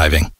driving?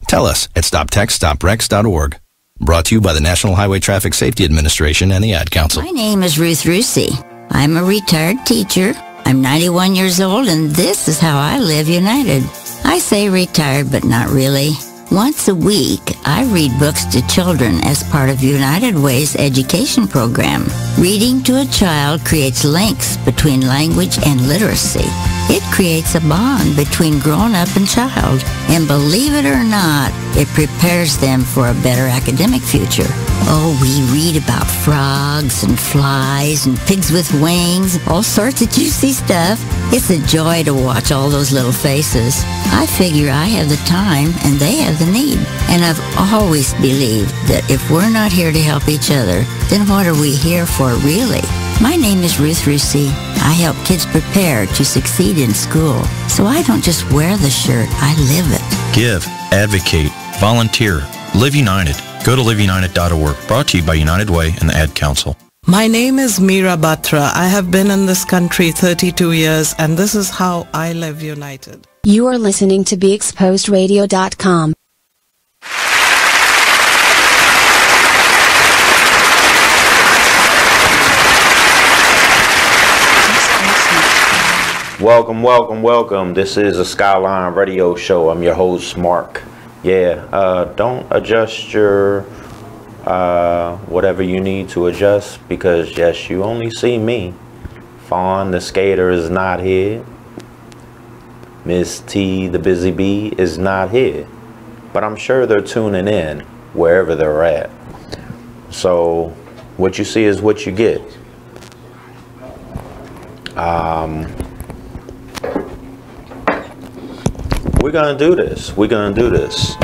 Tell us at stoptextsstopwrecks.org. Brought to you by the National Highway Traffic Safety Administration and the Ad Council. My name is Ruth Rusi. I'm a retired teacher. I'm 91 years old, and this is how I live United. I say retired, but not really. Once a week, I read books to children as part of United Way's education program. Reading to a child creates links between language and literacy. It creates a bond between grown-up and child, and believe it or not, it prepares them for a better academic future. Oh, we read about frogs and flies and pigs with wings, all sorts of juicy stuff. It's a joy to watch all those little faces. I figure I have the time and they have the need. And I've always believed that if we're not here to help each other, then what are we here for really? My name is Ruth Rusi. I help kids prepare to succeed in school. So I don't just wear the shirt, I live it. Give, advocate, volunteer, Live United. Go to liveunited.org. Brought to you by United Way and the Ad Council. My name is Meera Batra. I have been in this country 32 years, and this is how I live United. You are listening to BeExposedRadio.com. Welcome, welcome, welcome. This is a Skylyne radio show. I'm your host, Mark. Yeah, don't adjust your whatever you need to adjust, because yes, you only see me. Fawn the skater is not here. Miss T the busy bee is not here, but I'm sure they're tuning in wherever they're at. So what you see is what you get. We're gonna do this. We're gonna do this.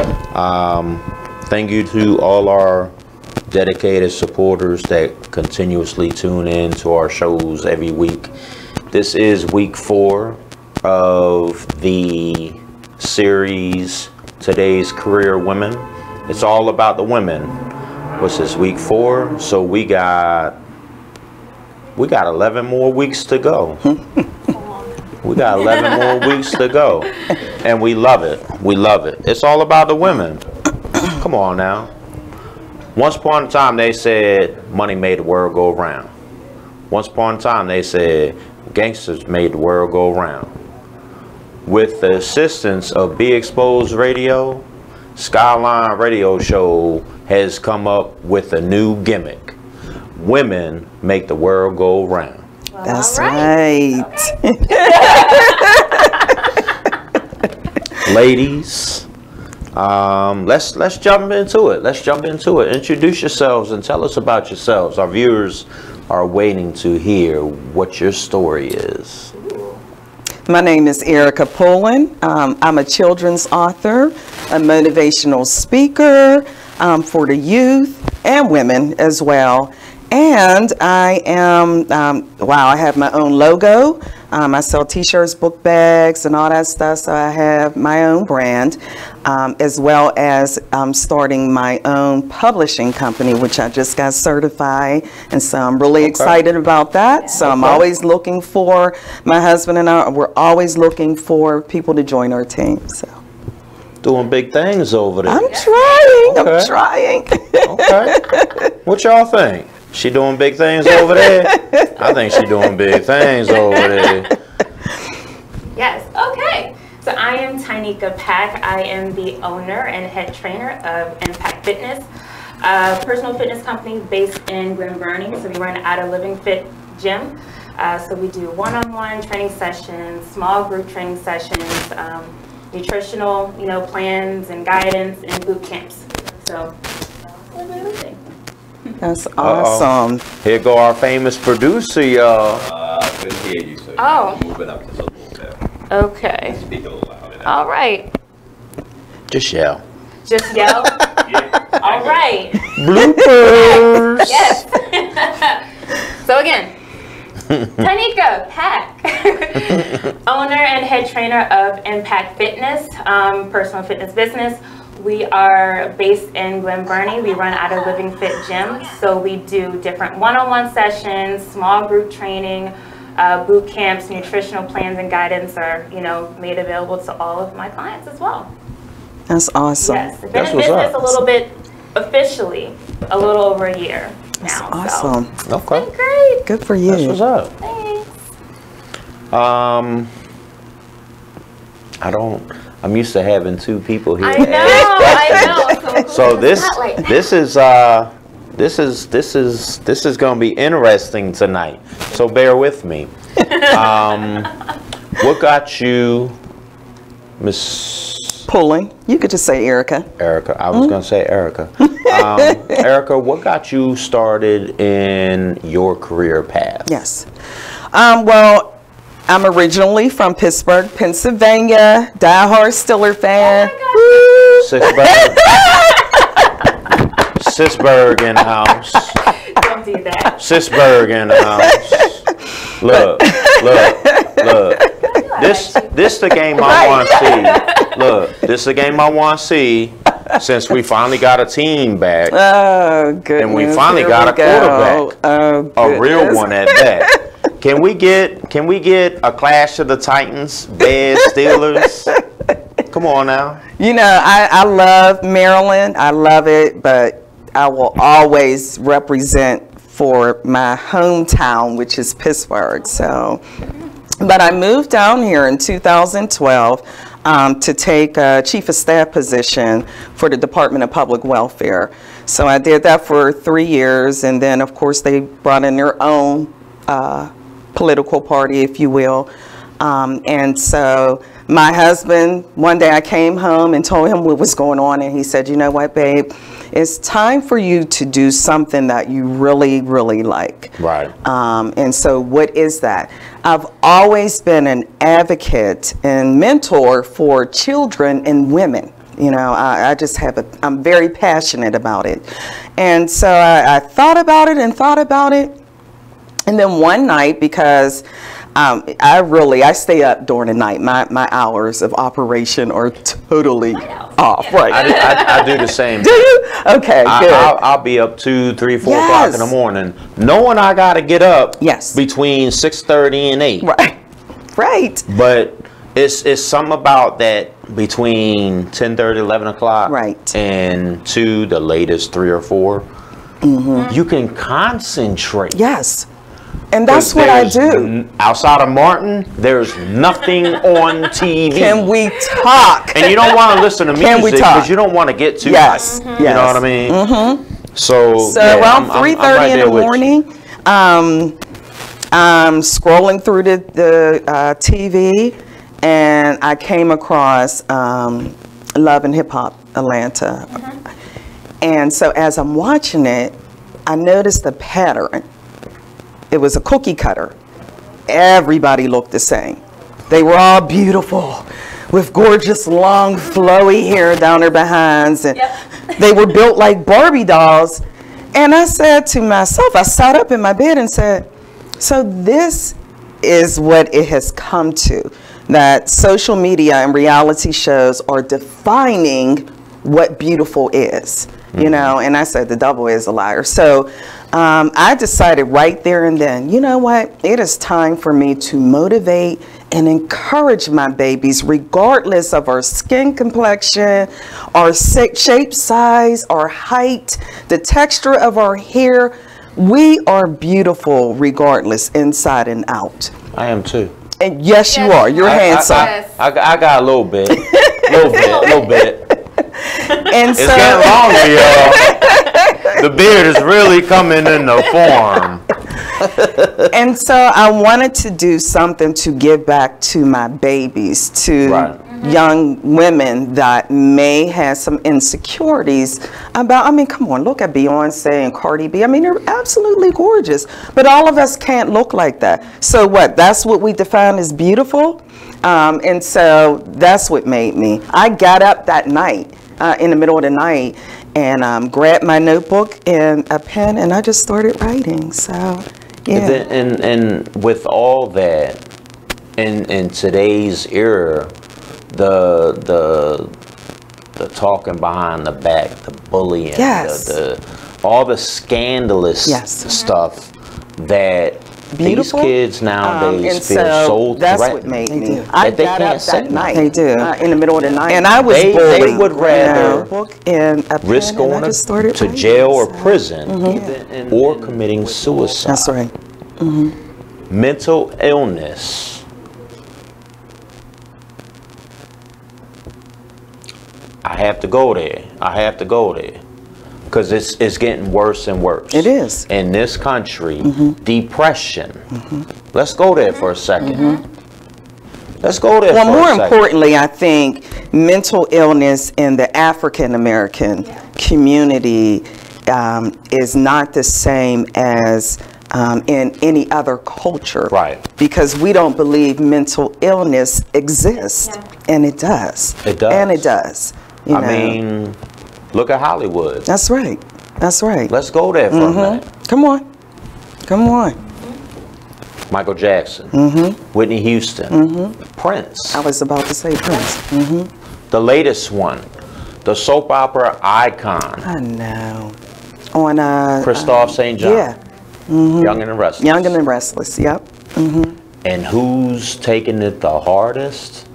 Thank you to all our dedicated supporters that continuously tune in to our shows every week. This is week 4 of the series Today's Career Women. It's all about the women. What's this, week 4? So we got 11 more weeks to go. We got 11 more weeks to go, and we love it. We love it. It's all about the women. Come on now. Once upon a time, they said money made the world go round. Once upon a time, they said gangsters made the world go round. With the assistance of Be Exposed Radio, Skylyne Radio Show has come up with a new gimmick. Women make the world go round. Well, that's right. Ladies, let's jump into it. Let's jump into it. Introduce yourselves and tell us about yourselves. Our viewers are waiting to hear what your story is. My name is Erica Pullen. I'm a children's author, a motivational speaker for the youth and women as well. And I am, I have my own logo. I sell t-shirts, book bags, and all that stuff. So I have my own brand, as well as starting my own publishing company, which I just got certified. And so I'm really excited about that. So I'm always looking for, my husband and I, we're always looking for people to join our team. So. Doing big things over there. I'm trying. I'm trying. Okay. What y'all think? She doing big things over there? I think she doing big things over there. Yes, okay. So I am Tyneka Pack. I am the owner and head trainer of Impact Fitness, a personal fitness company based in Glen Burnie. So we run out of Living Fit Gym. So we do one-on-one training sessions, small group training sessions, nutritional, plans and guidance, and boot camps. So everything. That's awesome. Here go our famous producer, y'all. I couldn't hear you, so move it up just a little bit. Okay. Speak a little louder. All right. Just yell. Just yell? Yeah. All right. Bloopers. Yes. So again, Tyneka Pack, owner and head trainer of Impact Fitness, personal fitness business. We are based in Glen Burnie. We run out of Living Fit Gym. So we do different one-on-one sessions, small group training, boot camps, nutritional plans and guidance are, made available to all of my clients as well. That's awesome. Yes, been in business a little bit officially, a little over a year now. That's awesome. So it's been great. Good for you. That's what's up. Thanks. I'm used to having two people here. I know. So this is going to be interesting tonight. So bear with me. What got you, Miss Pullen? You could just say Erica. Erica. I was going to say Erica. Erica, what got you started in your career path? Yes. Well, I'm originally from Pittsburgh, Pennsylvania. Diehard Steeler fan. Sisberg in the house. Don't do that. Sisberg in the house. Look. This the game I want to see. Look, this the game I want to see since we finally got a team back. Oh, goodness. And we finally got a quarterback. Oh, a real one at that. Can we get a Clash of the Titans, Bears, Steelers? Come on now. You know, I love Maryland. I love it, but I will always represent for my hometown, which is Pittsburgh. So, but I moved down here in 2012 to take a chief of staff position for the Department of Public Welfare. So I did that for 3 years, and then of course they brought in their own political party, if you will. And so my husband, one day I came home and told him what was going on, and he said, you know what, babe, it's time for you to do something that you really, really like. Right. And so what is that? I've always been an advocate and mentor for children and women. You know, I'm very passionate about it. And so I thought about it. And then one night, because I stay up during the night. My hours of operation are totally off. Right. I do the same. Do you? Okay, good. I'll be up 2, 3, 4 o'clock in the morning, knowing I got to get up between 6:30 and 8. Right. But it's something about that between 10:30, 11 o'clock, and to the latest 3 or 4. You can concentrate. Yes. And that's what I do. Outside of Martin, there's nothing on TV. Can we talk? And you don't want to listen to music because you don't want to get too high. You know what I mean? So around 3:30 in the morning, I'm scrolling through the TV, and I came across Love and Hip Hop Atlanta. And so as I'm watching it, I noticed the pattern. It was a cookie cutter. Everybody looked the same. They were all beautiful with gorgeous long flowy hair down their behinds, and they were built like Barbie dolls. And I said to myself, I sat up in my bed and said, so this is what it has come to, that social media and reality shows are defining what beautiful is. You know, and I said the devil is a liar. So I decided right there and then, you know what, it is time for me to motivate and encourage my babies, regardless of our skin complexion, our shape, size, our height, the texture of our hair. We are beautiful regardless, inside and out. I am too. And yes, you are. You're handsome. I got a little bit. little bit. And it's getting longer, y'all. The beard is really coming into form. And so I wanted to do something to give back to my babies, to young women that may have some insecurities about, I mean, come on, look at Beyonce and Cardi B. I mean, they're absolutely gorgeous, but all of us can't look like that. So what, that's what we define as beautiful? And so that's what made me. I got up that night, in the middle of the night, and grabbed my notebook and a pen, and I just started writing. So, yeah. And with all that, in today's era, the talking behind the back, the bullying, all the scandalous stuff that beautiful. These kids nowadays and feel so that's threatened. what made me. That I they got can't up say that night. nothing. They do. In the middle of the night. And I was They bullied. would rather book and a risk pen, and I going just started to writing. jail or prison or committing suicide. That's right. Mental illness. I have to go there. I have to go there. Because it's getting worse and worse. It is. In this country, depression. Let's go there for a second. Let's go there for a second. Well, more importantly, I think mental illness in the African American community is not the same as in any other culture. Right. Because we don't believe mental illness exists. And it does. It does. And it does. You know. mean, look at Hollywood. That's right. That's right. Let's go there for a minute. Come on. Come on. Michael Jackson, Whitney Houston, Prince. I was about to say Prince. The latest one, the soap opera icon. I know. On Christophe St. John. Yeah. Young and the Restless. Young and the Restless. Yep. And who's taking it the hardest?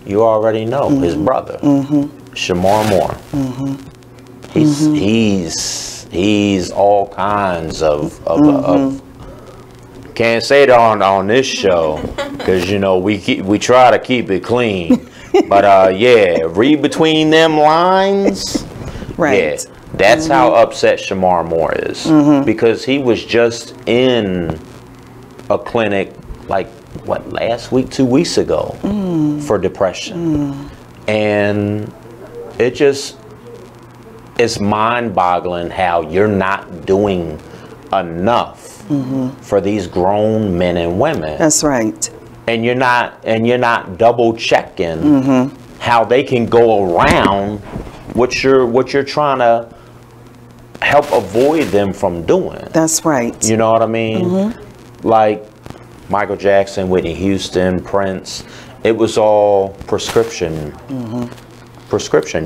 You already know, his brother, Shamar Moore. He's all kinds of can't say it on this show because you know we try to keep it clean, but yeah, read between them lines. Right. Yeah, that's how upset Shamar Moore is because he was just in a clinic like what last week, 2 weeks ago for depression, and it's mind-boggling how you're not doing enough for these grown men and women. That's right. And you're not double checking how they can go around what you're trying to help avoid them from doing. That's right. You know what I mean? Like Michael Jackson, Whitney Houston, Prince, it was all prescription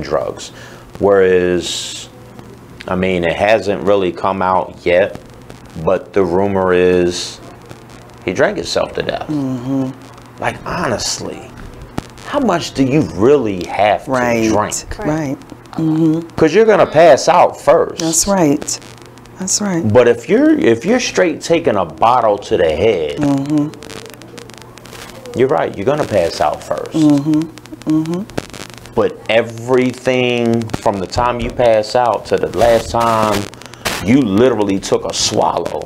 drugs. Whereas, I mean, it hasn't really come out yet, but the rumor is he drank himself to death. Like, honestly, how much do you really have to drink? Right. Because you're gonna pass out first. That's right. That's right. But if you're straight taking a bottle to the head, you're right. You're gonna pass out first. But everything from the time you pass out to the last time you literally took a swallow,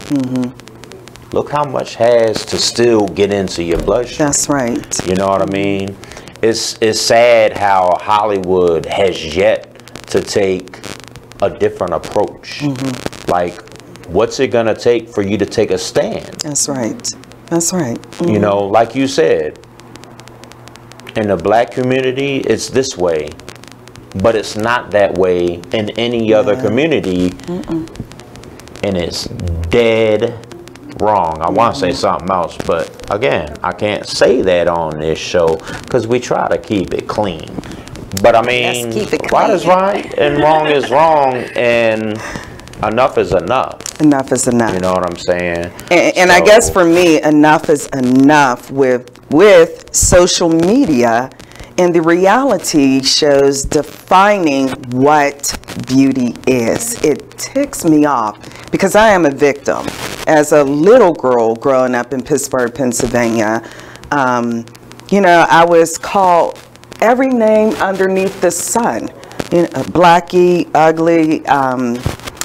look how much has to still get into your bloodstream. That's right. You know what I mean? It's sad how Hollywood has yet to take a different approach. Like, what's it gonna take for you to take a stand? That's right. That's right. You know, like you said, in the black community, it's this way, but it's not that way in any other community, and it's dead wrong. I want to say something else, but again, I can't say that on this show because we try to keep it clean. But I mean, right is right and wrong is wrong, and enough is enough. Enough is enough. You know what I'm saying? And I guess for me, enough is enough with social media and the reality shows defining what beauty is. It ticks me off because I am a victim. As a little girl growing up in Pittsburgh, Pennsylvania, you know, I was called every name underneath the sun. You know, Blackie, Ugly,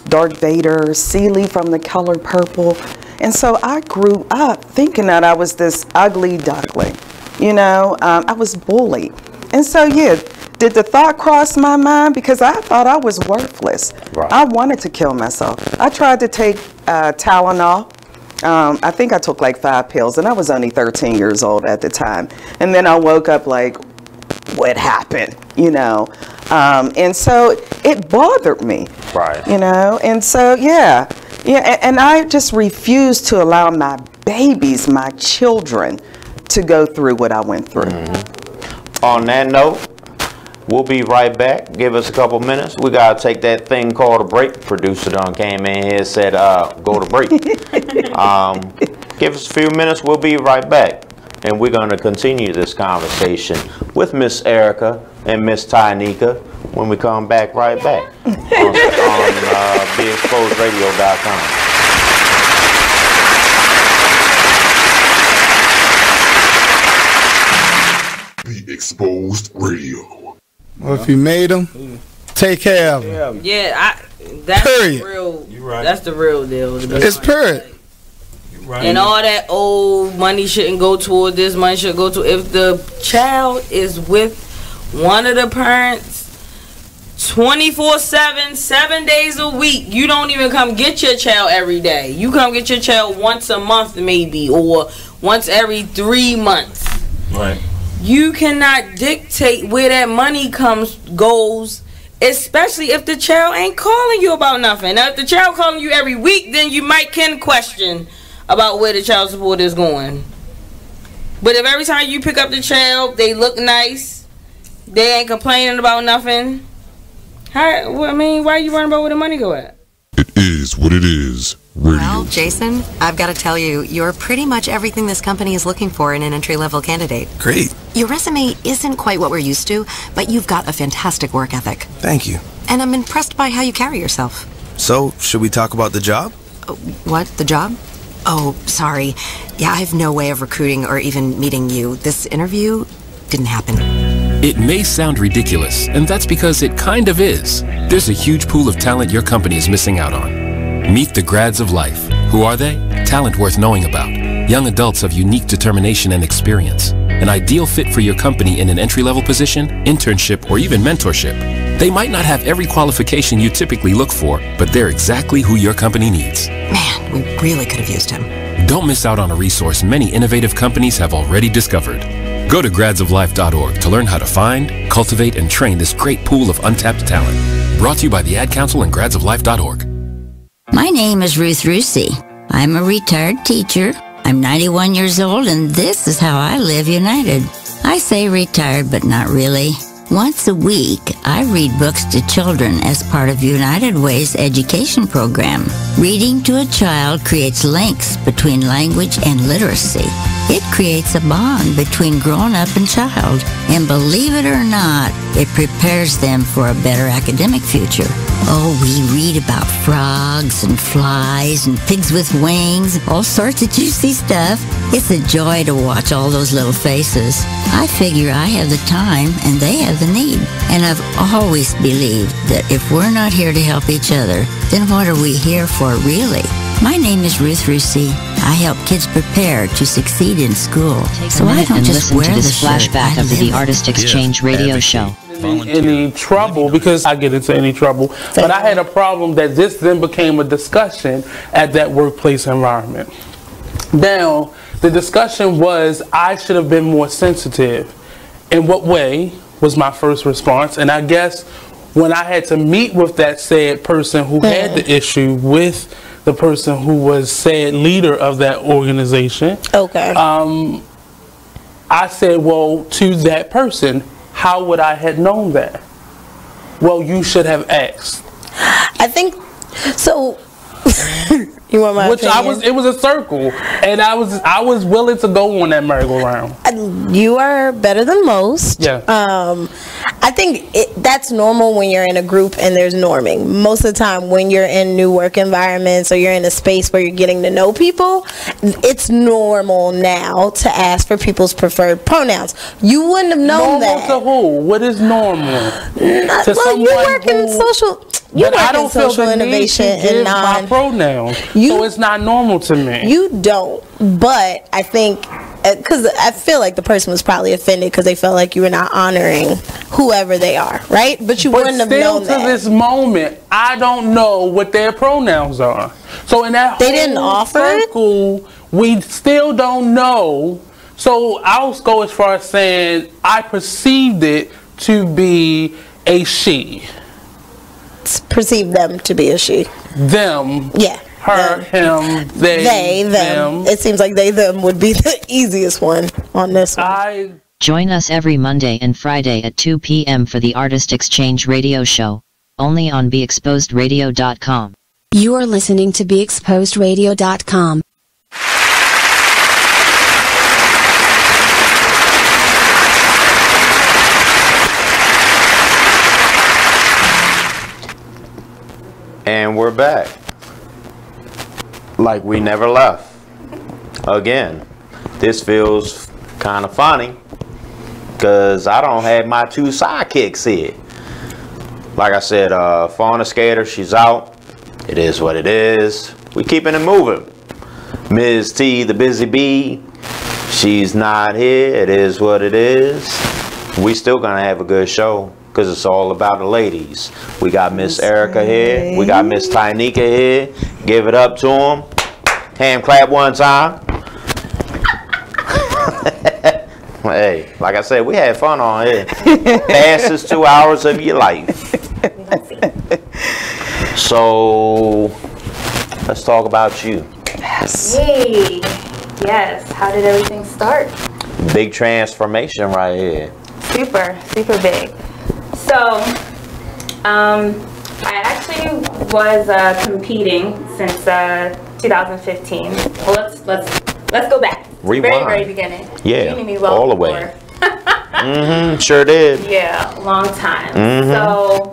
Dark Vader, Seeley from The Color Purple. And so I grew up thinking that I was this ugly duckling. You know, I was bullied. And so, yeah, did the thought cross my mind? Because I thought I was worthless. Right. I wanted to kill myself. I tried to take Tylenol. I think I took like 5 pills, and I was only 13 years old at the time. And then I woke up like, what happened? You know? And so it bothered me. Right. You know? And so, yeah. Yeah, and I just refused to allow my babies, my children, to go through what I went through. On that note, we'll be right back. Give us a couple minutes. We got to take that thing called a break. Producer done came in here and said, go to break. Give us a few minutes. We'll be right back. And we're going to continue this conversation with Miss Erica and Miss Tyneka when we come back right back on BeExposedRadio.com. Be Exposed Radio. Well, if you made them, take care of them. Yeah, that's period. Real. Right. That's the real deal. It's period. Right. And all that old money shouldn't go toward this, money should go to. If the child is with one of the parents 24/7, 7 days a week, you don't even come get your child every day. You come get your child once a month maybe, or once every 3 months. Right. You cannot dictate where that money goes, especially if the child ain't calling you about nothing. Now, if the child calling you every week, then you can question about where the child support is going. But if every time you pick up the child, they look nice, they ain't complaining about nothing, why are you worrying about where the money go at? It is what it is. Radio. Well, Jason, I've got to tell you, you're pretty much everything this company is looking for in an entry-level candidate. Great. Your resume isn't quite what we're used to, but you've got a fantastic work ethic. Thank you. And I'm impressed by how you carry yourself. So, should we talk about the job? What? The job? Oh, sorry. Yeah, I have no way of recruiting or even meeting you. This interview didn't happen. It may sound ridiculous, and that's because it kind of is. There's a huge pool of talent your company is missing out on. Meet the grads of life. Who are they? Talent worth knowing about. Young adults of unique determination and experience. An ideal fit for your company in an entry-level position, internship, or even mentorship. They might not have every qualification you typically look for, but they're exactly who your company needs. Man, we really could have used him. Don't miss out on a resource many innovative companies have already discovered. Go to gradsoflife.org to learn how to find, cultivate, and train this great pool of untapped talent. Brought to you by the Ad Council and gradsoflife.org. My name is Ruth Rusey. I'm a retired teacher. I'm 91 years old, and this is how I live united. I say retired, but not really. Once a week, I read books to children as part of United Way's education program. Reading to a child creates links between language and literacy. It creates a bond between grown-up and child, and believe it or not, it prepares them for a better academic future. Oh, we read about frogs and flies and pigs with wings, all sorts of juicy stuff. It's a joy to watch all those little faces. I figure I have the time and they have the need. And I've always believed that if we're not here to help each other, then what are we here for really? My name is Ruth Rusey. I help kids prepare to succeed in school. So I don't just wear the flashback of the Artist Exchange radio show. Any trouble, because I get into any trouble, but I had a problem that this then became a discussion at that workplace environment. Now, the discussion was I should have been more sensitive. In what way was my first response? And I guess when I had to meet with that said person who had the issue with the person who was said leader of that organization, I said, well, to that person, how would I have known that? Well, you should have asked. I think so. You want my opinion? It was a circle, and I was willing to go on that merry-go-round. You are better than most. Yeah. I think that's normal when you're in a group and there's norming. Most of the time when you're in new work environments or you're in a space where you're getting to know people, it's normal now to ask for people's preferred pronouns. You wouldn't have known that. Normal to who? What is normal? Well, you work in social... You work in social innovation and my pronouns, so it's not normal to me. You don't, but I think because I feel like the person was probably offended because they felt like you were not honoring whoever they are, right? But you wouldn't have known that. Still to this moment, I don't know what their pronouns are. So in that they didn't offer circle, we still don't know. So I'll go as far as saying I perceived it to be a she. Perceive them to be a she. Them. Yeah. Her, him, they, them. It seems like they, them would be the easiest one on this one. Join us every Monday and Friday at 2 p.m. for the Artist Exchange radio show, only on BeExposedRadio.com. You are listening to BeExposedRadio.com. And we're back. Like we never left. Again, this feels kind of funny because I don't have my 2 sidekicks here. Like I said, Fauna Skater, she's out. It is what it is. We keeping it moving. Ms. T, the busy bee, she's not here. It is what it is. We still gonna have a good show because it's all about the ladies. We got Miss Erica here. We got Miss Tyneka here. Give it up to them. Hand clap one time. Hey, like I said, we had fun on here. Fastest 2 hours of your life. So, let's talk about you. Yes. Yay. Yes. How did everything start? Big transformation right here. Super, super big. So, I actually was competing since 2015. Well, let's go back. Rewind. Very beginning. Yeah, You knew me well all the way. Sure did. Yeah, long time. Mm-hmm. So,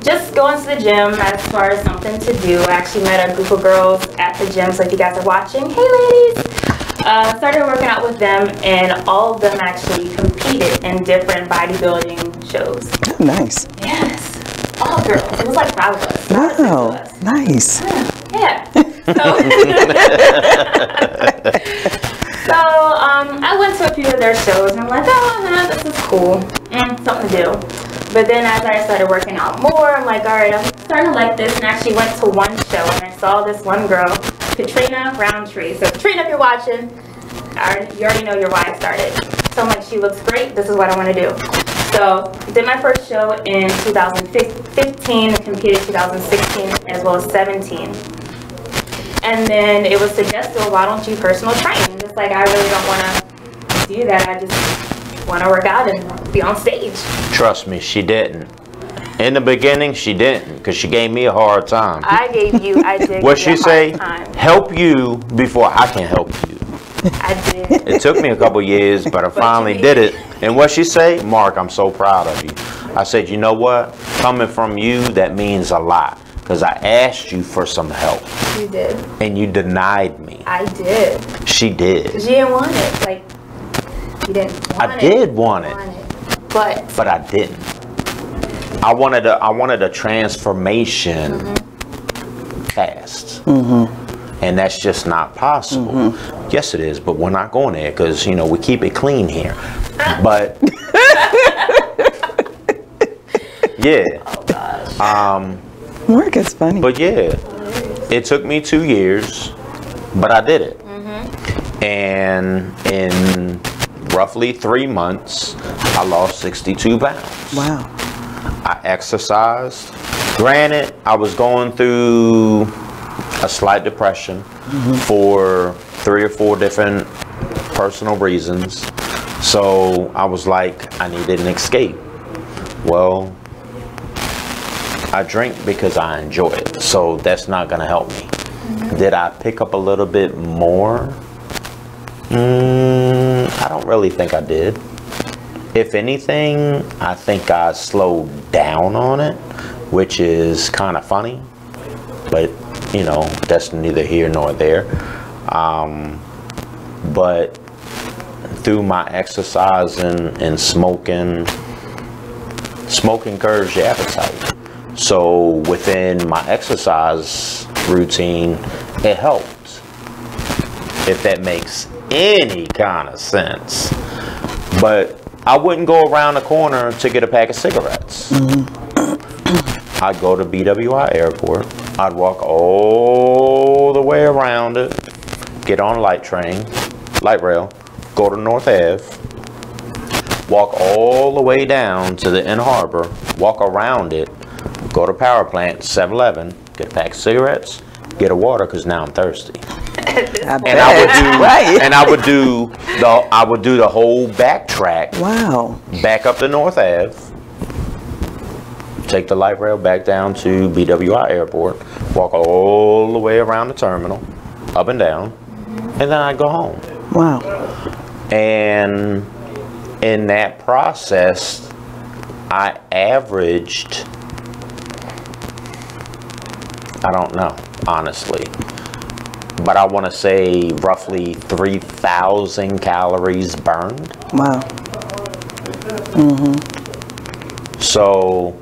just going to the gym as far as something to do. I actually met a group of girls at the gym. So if you guys are watching, hey ladies. Started working out with them, and all of them actually competed in different bodybuilding shows. Oh, nice. Yes, all girls. It was like 5 of us. Wow, nice. Yeah. So, I went to a few of their shows, and I'm like, oh, this is cool. Something to do. But then as I started working out more, I'm like, all right, I'm starting to like this, and actually went to one show, and I saw this one girl, Katrina Roundtree. So Katrina, if you're watching, you already know why I started. So I'm like, she looks great. This is what I want to do. So did my first show in 2015, competed 2016 as well as 17. And then it was suggested, well, why don't you personal train? Just like, I really don't want to do that. I just want to work out and be on stage. Trust me, she didn't. In the beginning, she didn't, because she gave me a hard time. I did. What she say? Help you before I can help you. I did. It took me a couple years, but I finally did it. And what she say? Mark, I'm so proud of you. I said, you know what? Coming from you, that means a lot. Because I asked you for some help. You did. And you denied me. I did. She did. She didn't want it. Like, you didn't want it. I did want it. But I didn't. I wanted a transformation fast. And that's just not possible. Yes, it is, but we're not going there because, you know, we keep it clean here. But, yeah. Oh, gosh. Mark, it's funny. But, yeah, it took me 2 years, but I did it. And in roughly 3 months, I lost 62 pounds. Wow. I exercised. Granted, I was going through a slight depression for 3 or 4 different personal reasons. So I was like, I needed an escape. Well, I drink because I enjoy it. So that's not going to help me. Did I pick up a little bit more? I don't really think I did. If anything, I think I slowed down on it, which is kind of funny, but you know, that's neither here nor there. But through my exercising and smoking curbs your appetite. So within my exercise routine, it helps, if that makes any kind of sense. But I wouldn't go around the corner to get a pack of cigarettes. I'd go to BWI Airport. I'd walk all the way around it, get on a light rail, go to North Ave, walk all the way down to the Inner Harbor, walk around it, go to Power Plant, 7-Eleven, get a pack of cigarettes, get a water because now I'm thirsty. I would do the whole backtrack. Wow. Back up to North Ave, take the light rail back down to BWI Airport, walk all the way around the terminal, up and down, and then I'd go home. Wow. And in that process, I averaged I don't know, honestly. But I want to say roughly 3,000 calories burned. Wow. So,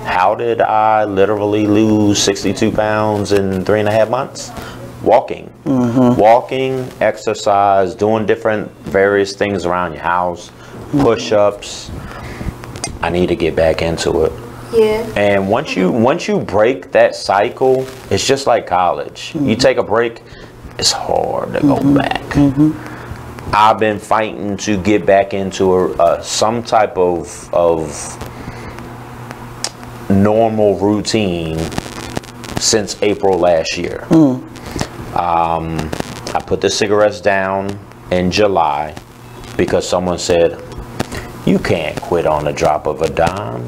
how did I literally lose 62 pounds in 3.5 months? Walking. Walking, exercise, doing different various things around your house, push-ups. I need to get back into it. Yeah. And once you break that cycle, it's just like college. You take a break, it's hard to go back. I've been fighting to get back into some type of normal routine since April last year. I put the cigarettes down in July because someone said, you can't quit on the drop of a dime.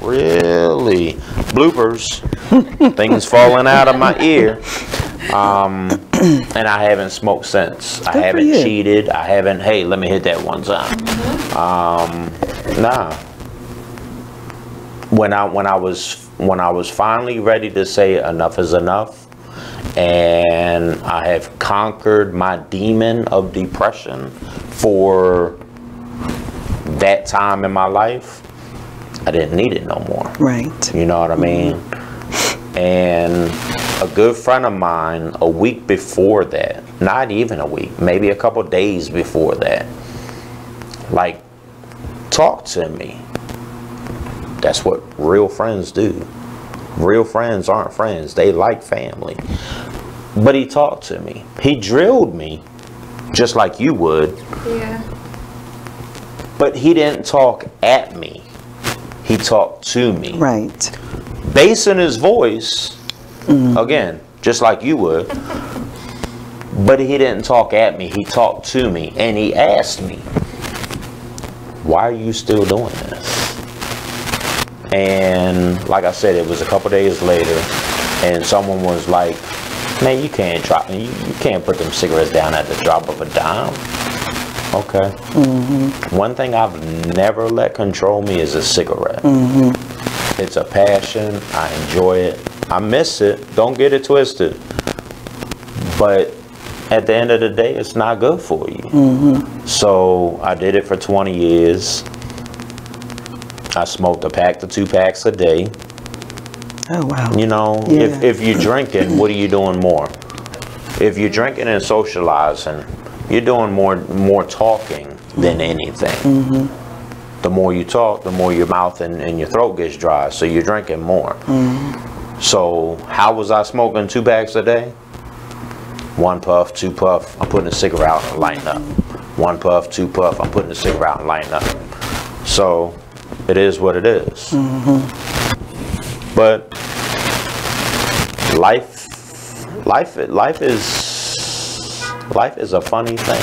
Really? Bloopers. Things falling out of my ear. And I haven't smoked since. I haven't cheated. I haven't, hey, let me hit that one time. Nah. When I was finally ready to say enough is enough, and I have conquered my demon of depression for that time in my life, I didn't need it no more. Right. You know what I mean? And a good friend of mine, a week before that, not even a week, maybe a couple days before that, like, talked to me. That's what real friends do. Real friends aren't friends. They like family. But he talked to me. He drilled me just like you would. Yeah. But he didn't talk at me. He talked to me. Right. Bass in his voice, again, just like you would. But he didn't talk at me. He talked to me. And he asked me, why are you still doing this? And like I said, it was a couple days later, and someone was like, man, you can't put them cigarettes down at the drop of a dime. Okay. One thing I've never let control me is a cigarette. It's a passion. I enjoy it. I miss it. Don't get it twisted. But at the end of the day, it's not good for you. So I did it for 20 years. I smoked a pack to 2 packs a day. Oh, wow. You know, Yeah. if you're drinking, what are you doing more? If you're drinking and socializing, you're doing more talking than anything. The more you talk, the more your mouth and your throat gets dry, so you're drinking more. So how was I smoking 2 packs a day? 1 puff, 2 puff, I'm putting the cigarette out and lighting up. 1 puff, 2 puff, I'm putting the cigarette out and lighting up. So it is what it is. But life is a funny thing.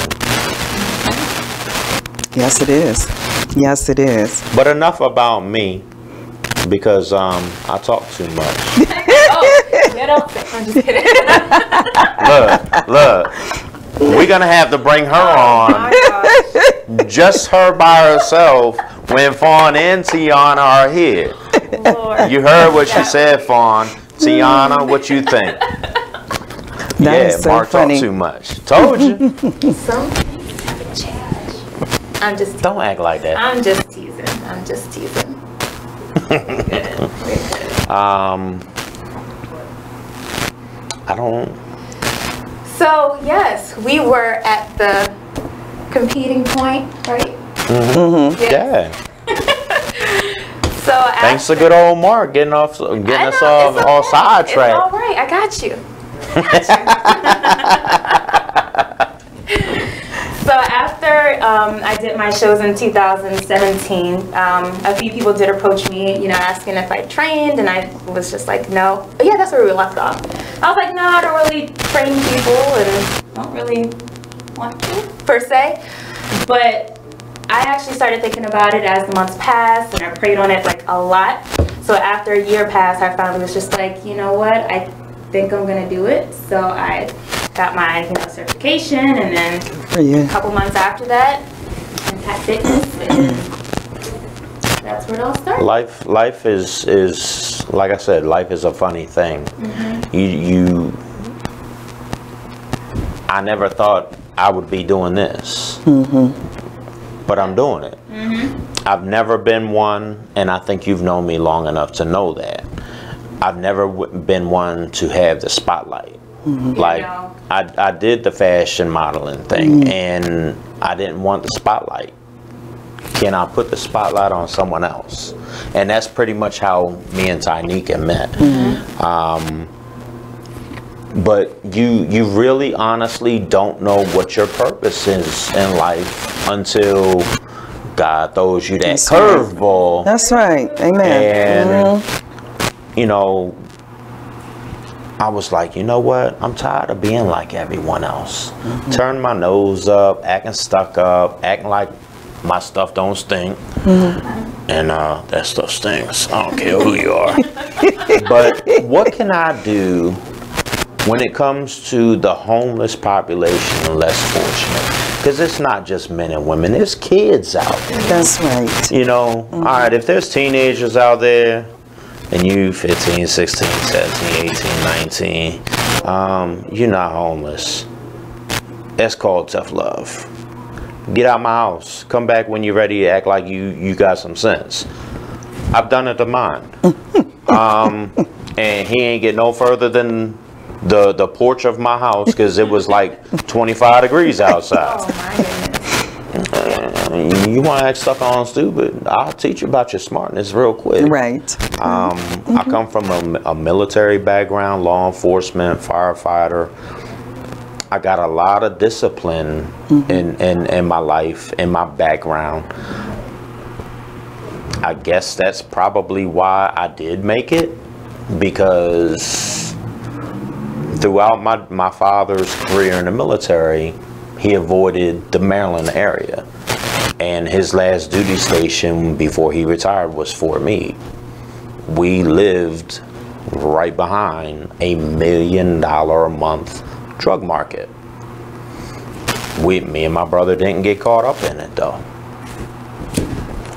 Yes, it is. Yes, it is. But enough about me, because I talk too much. Get up there. I'm just kidding. Look, we're gonna have to bring her on, just her by herself, when Fawn and Tiana are here. Lord. You heard what she said, Fawn. Tiana, what you think? That is so Mark funny. talk too much. Told you. Some things haven't changed. I'm just. Don't act like that. I'm just teasing. I'm just teasing. I don't. So yes, we were at the competing point, right? Yeah. So Thanks to good old Mark getting us all sidetracked. All right, I got you. So after I did my shows in 2017, a few people did approach me, you know, asking if I trained, and I was just like, no. But yeah, that's where we left off. I was like, no, I don't really train people, and don't really want to, per se. But I actually started thinking about it as the months passed, and I prayed on it like a lot. So after a year passed, I finally was just like, you know what, I think I'm gonna do it. So I got my certification, and then a couple months after that, Impact Fitness, and that's where it all started. Life is like I said, life is a funny thing. I never thought I would be doing this, but I'm doing it. I've never been one, and I think you've known me long enough to know that. I've never been one to have the spotlight. Like, I did the fashion modeling thing, and I didn't want the spotlight. Can I put the spotlight on someone else? And that's pretty much how me and Tyneka met. But you really honestly don't know what your purpose is in life until God throws you that curveball. That's right. Amen. And you know, I was like, you know what? I'm tired of being like everyone else. Turn my nose up, acting stuck up, acting like my stuff don't stink. And that stuff stinks. I don't care who you are. But what can I do when it comes to the homeless population and less fortunate? Because it's not just men and women, there's kids out there. That's right. You know, all right, if there's teenagers out there, and you 15, 16, 17, 18, 19, you're not homeless. That's called tough love. Get out my house. Come back when you're ready to act like you got some sense. I've done it to mine. And he ain't get no further than the porch of my house because it was like 25 degrees outside. Oh my goodness. You want to act stuck on stupid, I'll teach you about your smartness real quick. Right. I come from a military background, law enforcement, firefighter. I got a lot of discipline in my life, in my background. I guess that's probably why I did make it, because throughout my father's career in the military, he avoided the Maryland area. And his last duty station before he retired was Fort Meade. We lived right behind $1 million a month drug market. Me and my brother didn't get caught up in it though.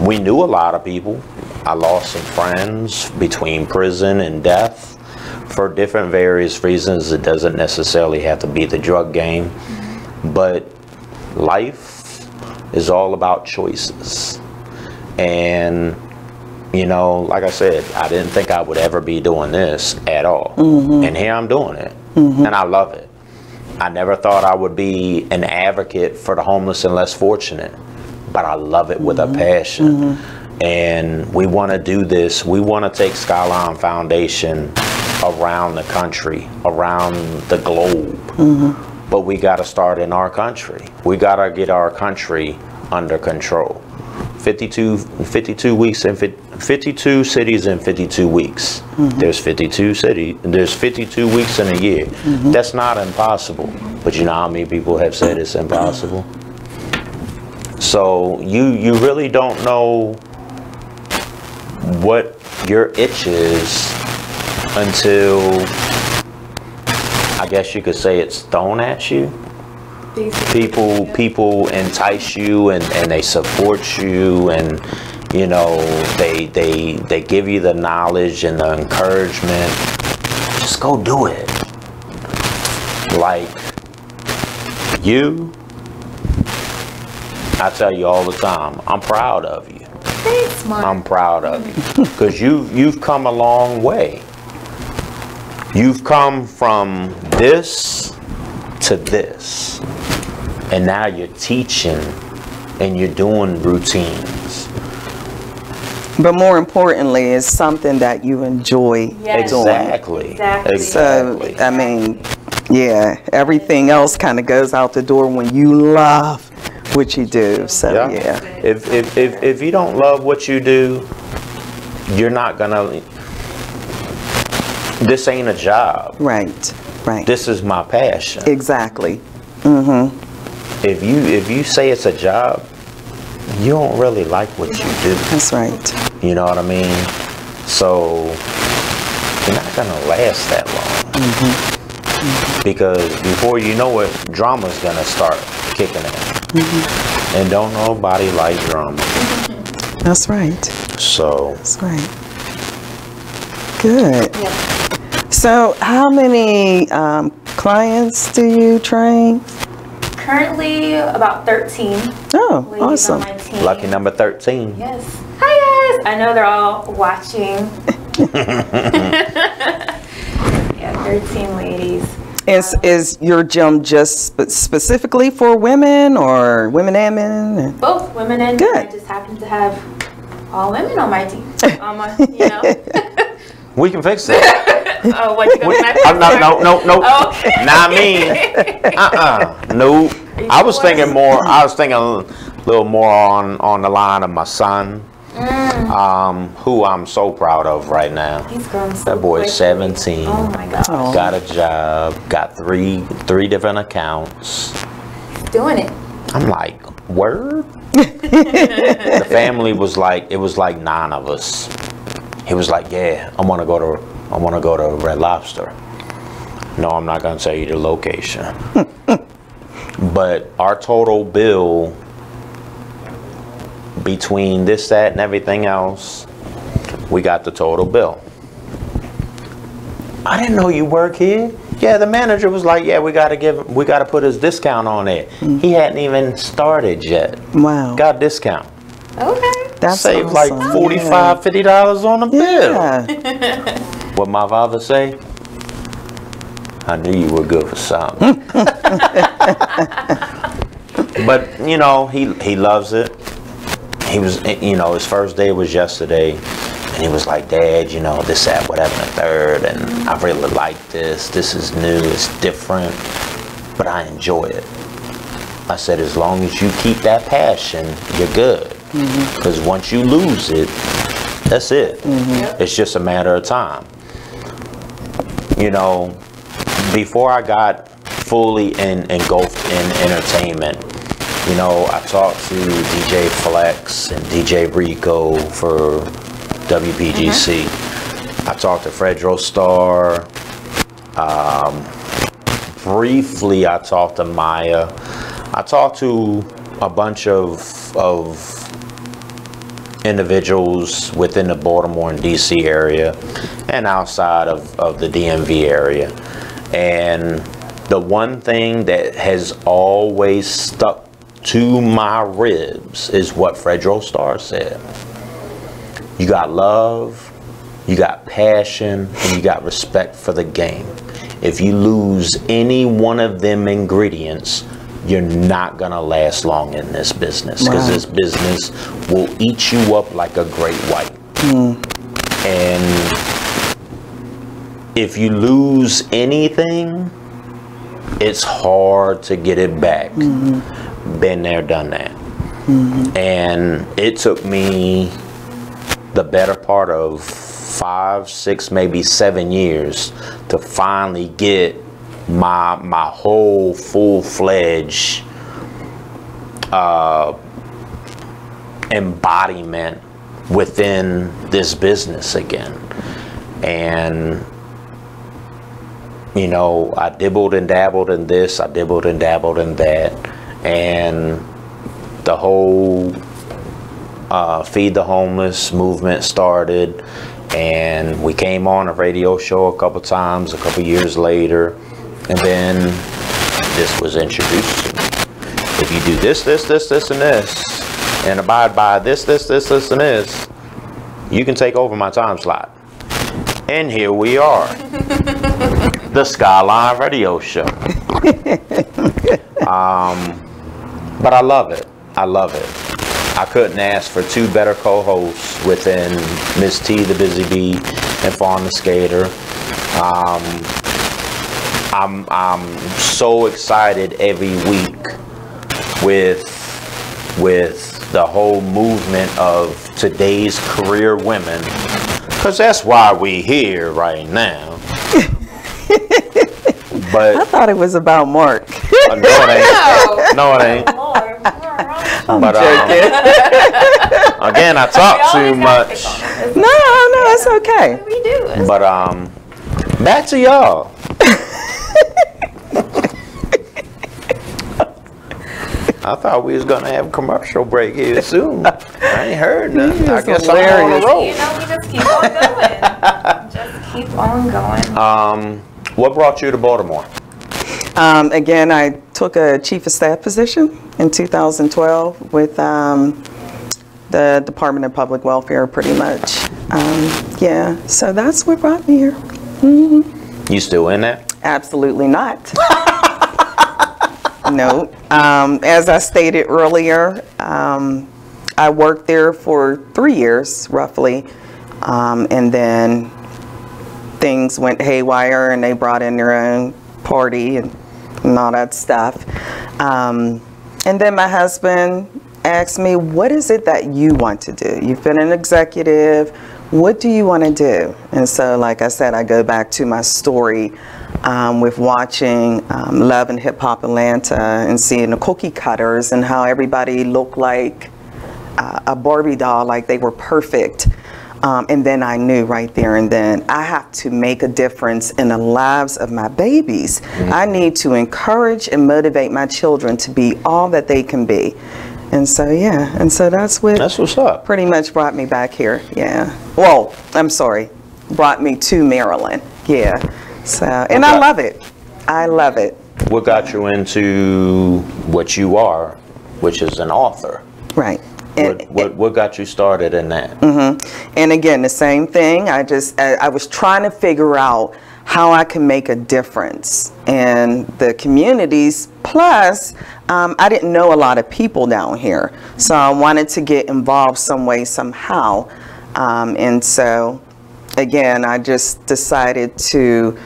We knew a lot of people. I lost some friends between prison and death for different various reasons. It doesn't necessarily have to be the drug game, but life is all about choices. And you know, like I said, I didn't think I would ever be doing this at all. And here I'm doing it. And I love it. I never thought I would be an advocate for the homeless and less fortunate, but I love it with a passion. And we want to do this. We want to take Skylyne Foundation around the country, around the globe. But we got to start in our country. We got to get our country under control. 52 weeks and 52 cities in 52 weeks. There's 52 cities. There's 52 weeks in a year. That's not impossible. But you know how many people have said it's impossible? So you really don't know what your itch is until, I guess you could say, it's thrown at you. People entice you and they support you, and you know they give you the knowledge and the encouragement. Just go do it. Like you, I tell you all the time, I'm proud of you. Thanks, Mark. I'm proud of you because you've come a long way. You've come from this to this, and now you're teaching and you're doing routines. But more importantly, it's something that you enjoy doing. Exactly. So, I mean, yeah, everything else kind of goes out the door when you love what you do. So, yeah. If you don't love what you do, you're not gonna. This ain't a job. Right. Right. This is my passion. Exactly. If you say it's a job, you don't really like what you do. That's right. You know what I mean? So you're not gonna last that long. Because before you know it, drama's gonna start kicking in. And don't nobody like drama. That's right. So that's right. Good. So how many clients do you train? Currently about 13. Oh, ladies awesome. On my team. lucky number 13. Yes. Hi guys. I know they're all watching. Yeah, 13 ladies. Is your gym just specifically for women or women and men? Both women and men. I just happen to have all women on my team. You know. We can fix that. Oh, what you gonna No. Okay. Not me. No. I was thinking a little more on the line of my son, who I'm so proud of right now. He's grown so That boy's quickly. 17. Oh my gosh. Got a job. Got three different accounts. Doing it. I'm like, word? The family was like, it was like 9 of us. He was like, yeah, I want to go to Red Lobster. No, I'm not going to tell you the location. But our total bill between this, that, and everything else, we got the total bill. I didn't know you work here. Yeah, the manager was like, yeah, we got to put his discount on it. He hadn't even started yet. Wow. Got a discount. Okay. That's saved awesome. like $45, $50 on the bill. Yeah. What my father say? I knew you were good for something. But you know, he loves it. He was, you know, his first day was yesterday, and he was like, Dad, you know, this, that, whatever, and the third, and I really like this. This is new. It's different, but I enjoy it. I said, as long as you keep that passion, you're good. Because once you lose it, that's it. It's just a matter of time. You know, before I got fully engulfed in entertainment, you know, I talked to DJ Flex and DJ Rico for WPGC. I talked to Fredro Starr. Briefly, I talked to Maya. I talked to a bunch of individuals within the Baltimore and DC area and outside of the DMV area. And the one thing that has always stuck to my ribs is what Fredro Starr said. You got love, you got passion, and you got respect for the game. If you lose any one of them ingredients, you're not gonna last long in this business, because this business will eat you up like a great white. And if you lose anything, it's hard to get it back. Been there, done that. And it took me the better part of 5, 6, maybe 7 years to finally get my whole full-fledged embodiment within this business again. And you know, I dibbled and dabbled in this, I dibbled and dabbled in that, and the whole Feed the Homeless movement started, and we came on a radio show a couple times a couple years later, and then this was introduced to me. If you do this, this, this, this, and this, and abide by this, this, this, this, and this, you can take over my time slot. And here we are. The Skylyne radio show. But I love it. I love it. I couldn't ask for 2 better co-hosts within Miss T, the Busy Bee, and Fawn the Skater. I'm so excited every week with the whole movement of today's career women, because that's why we here right now. But I thought it was about Mark. No, it ain't. No, it ain't. But again, I talk too much. No, it's okay. We do. But back to y'all. I thought we was gonna have a commercial break here soon. I ain't heard nothing. I guess hilarious. I'm on the road. You know, we just keep on going. Just keep on going. What brought you to Baltimore? Again, I took a chief of staff position in 2012 with the Department of Public Welfare, pretty much. Yeah, so that's what brought me here. Mm-hmm. You still in that? Absolutely not. No. As I stated earlier, I worked there for 3 years, roughly, and then things went haywire and they brought in their own party and all that stuff. And then my husband asked me, what is it that you want to do? You've been an executive. What do you want to do? And so, like I said, I go back to my story with watching Love and Hip Hop Atlanta and seeing the cookie cutters and how everybody looked like a Barbie doll, like they were perfect. And then I knew right there and then I have to make a difference in the lives of my babies. I need to encourage and motivate my children to be all that they can be. And so, yeah, and so that's what's up. Pretty much brought me back here, yeah. Well, I'm sorry, brought me to Maryland, yeah. So, and I love it. I love it. What got you into what you are, which is an author? Right. What got you started in that? Mm-hmm. And again, the same thing. I was trying to figure out how I can make a difference in the communities. Plus, I didn't know a lot of people down here, so I wanted to get involved some way, somehow. And so, again, I just decided to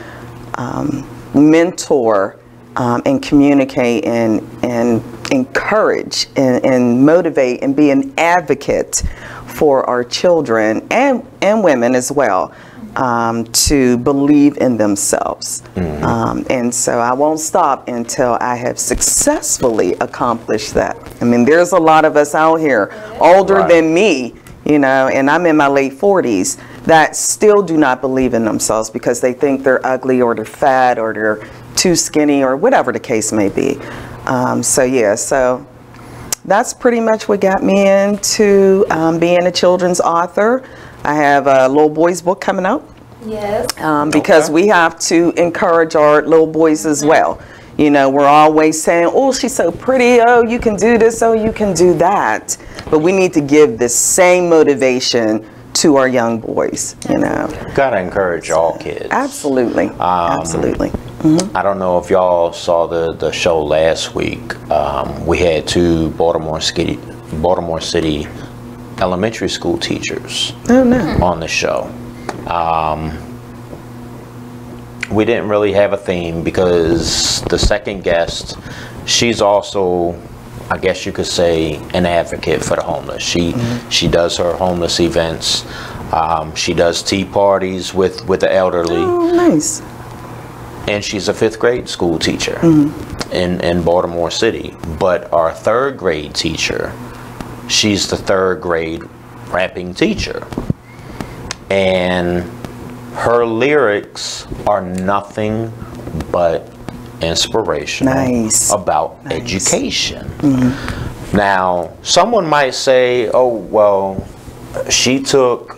mentor and communicate and encourage and motivate and be an advocate for our children and women as well, to believe in themselves. And so I won't stop until I have successfully accomplished that. I mean, there's a lot of us out here older than me, you know, and I'm in my late 40s, that still do not believe in themselves because they think they're ugly or they're fat or they're too skinny or whatever the case may be. So yeah, so that's pretty much what got me into being a children's author. I have a little boys book coming out. Yes. Because we have to encourage our little boys as well. You know, we're always saying, oh, she's so pretty, oh, you can do this, oh, you can do that. But we need to give the same motivation to our young boys, you know. Gotta encourage all kids. Absolutely, absolutely. I don't know if y'all saw the show last week. We had two Baltimore City elementary school teachers on the show. We didn't really have a theme because the second guest, she's also, I guess you could say, an advocate for the homeless. She does her homeless events. She does tea parties with the elderly. Oh, nice. And she's a 5th grade school teacher in Baltimore City. But our 3rd grade teacher, she's the 3rd grade rapping teacher. And her lyrics are nothing but inspirational about education. Now, someone might say, oh, well, she took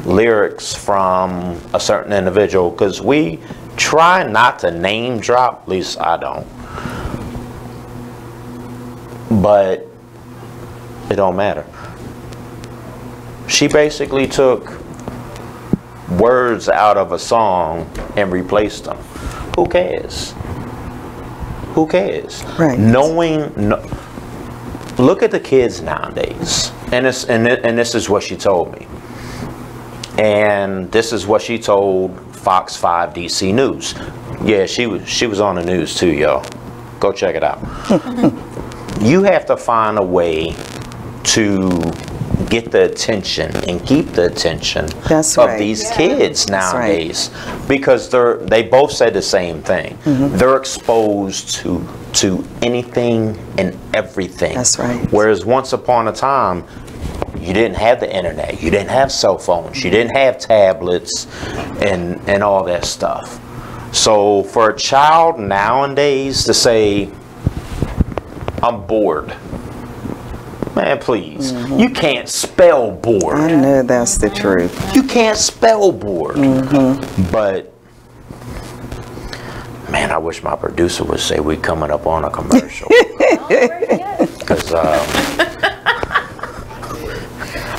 lyrics from a certain individual, because we try not to name drop, at least I don't. But it don't matter. She basically took words out of a song and replaced them. Who cares? Who cares? Right. Look at the kids nowadays, and this is what she told me, and this is what she told Fox 5 DC News. Yeah, she was on the news too, y'all. Go check it out. You have to find a way to get the attention and keep the attention of these kids nowadays, because they both said the same thing. They're exposed to anything and everything. That's right. Whereas once upon a time, you didn't have the internet, you didn't have cell phones, you didn't have tablets and all that stuff. So for a child nowadays to say, I'm bored. Man, please. You can't spell bored. I know that's the truth. You can't spell bored. But, man, I wish my producer would say we coming up on a commercial. Because,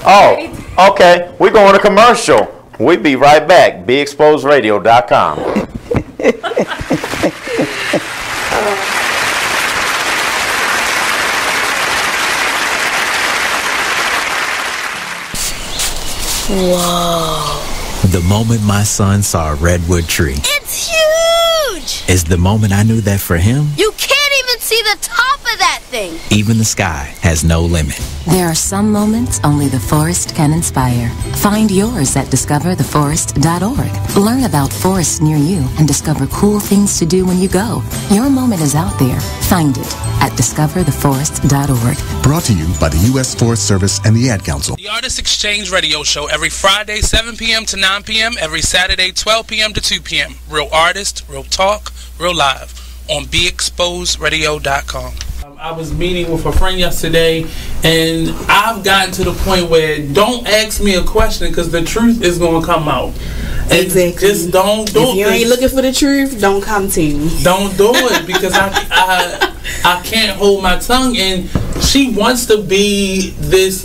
oh, okay. We're going to commercial. We'll be right back. BeExposedRadio.com. Whoa. The moment my son saw a redwood tree. It's huge! Is the moment I knew that for him, You can't even see the top of that thing! even the sky has no limit. There are some moments only the forest can inspire. Find yours at discovertheforest.org. Learn about forests near you and discover cool things to do when you go. Your moment is out there. Find it at discovertheforest.org. Brought to you by the U.S. Forest Service and the Ad Council. The Artist Exchange Radio Show every Friday, 7 p.m. to 9 p.m. Every Saturday, 12 p.m. to 2 p.m. Real artist, real talk, real live on BeExposedRadio.com. I was meeting with a friend yesterday, and I've gotten to the point where don't ask me a question because the truth is going to come out. And exactly. Just don't do it. If you ain't looking for the truth, don't come to me. Don't do it because I can't hold my tongue. And she wants to be this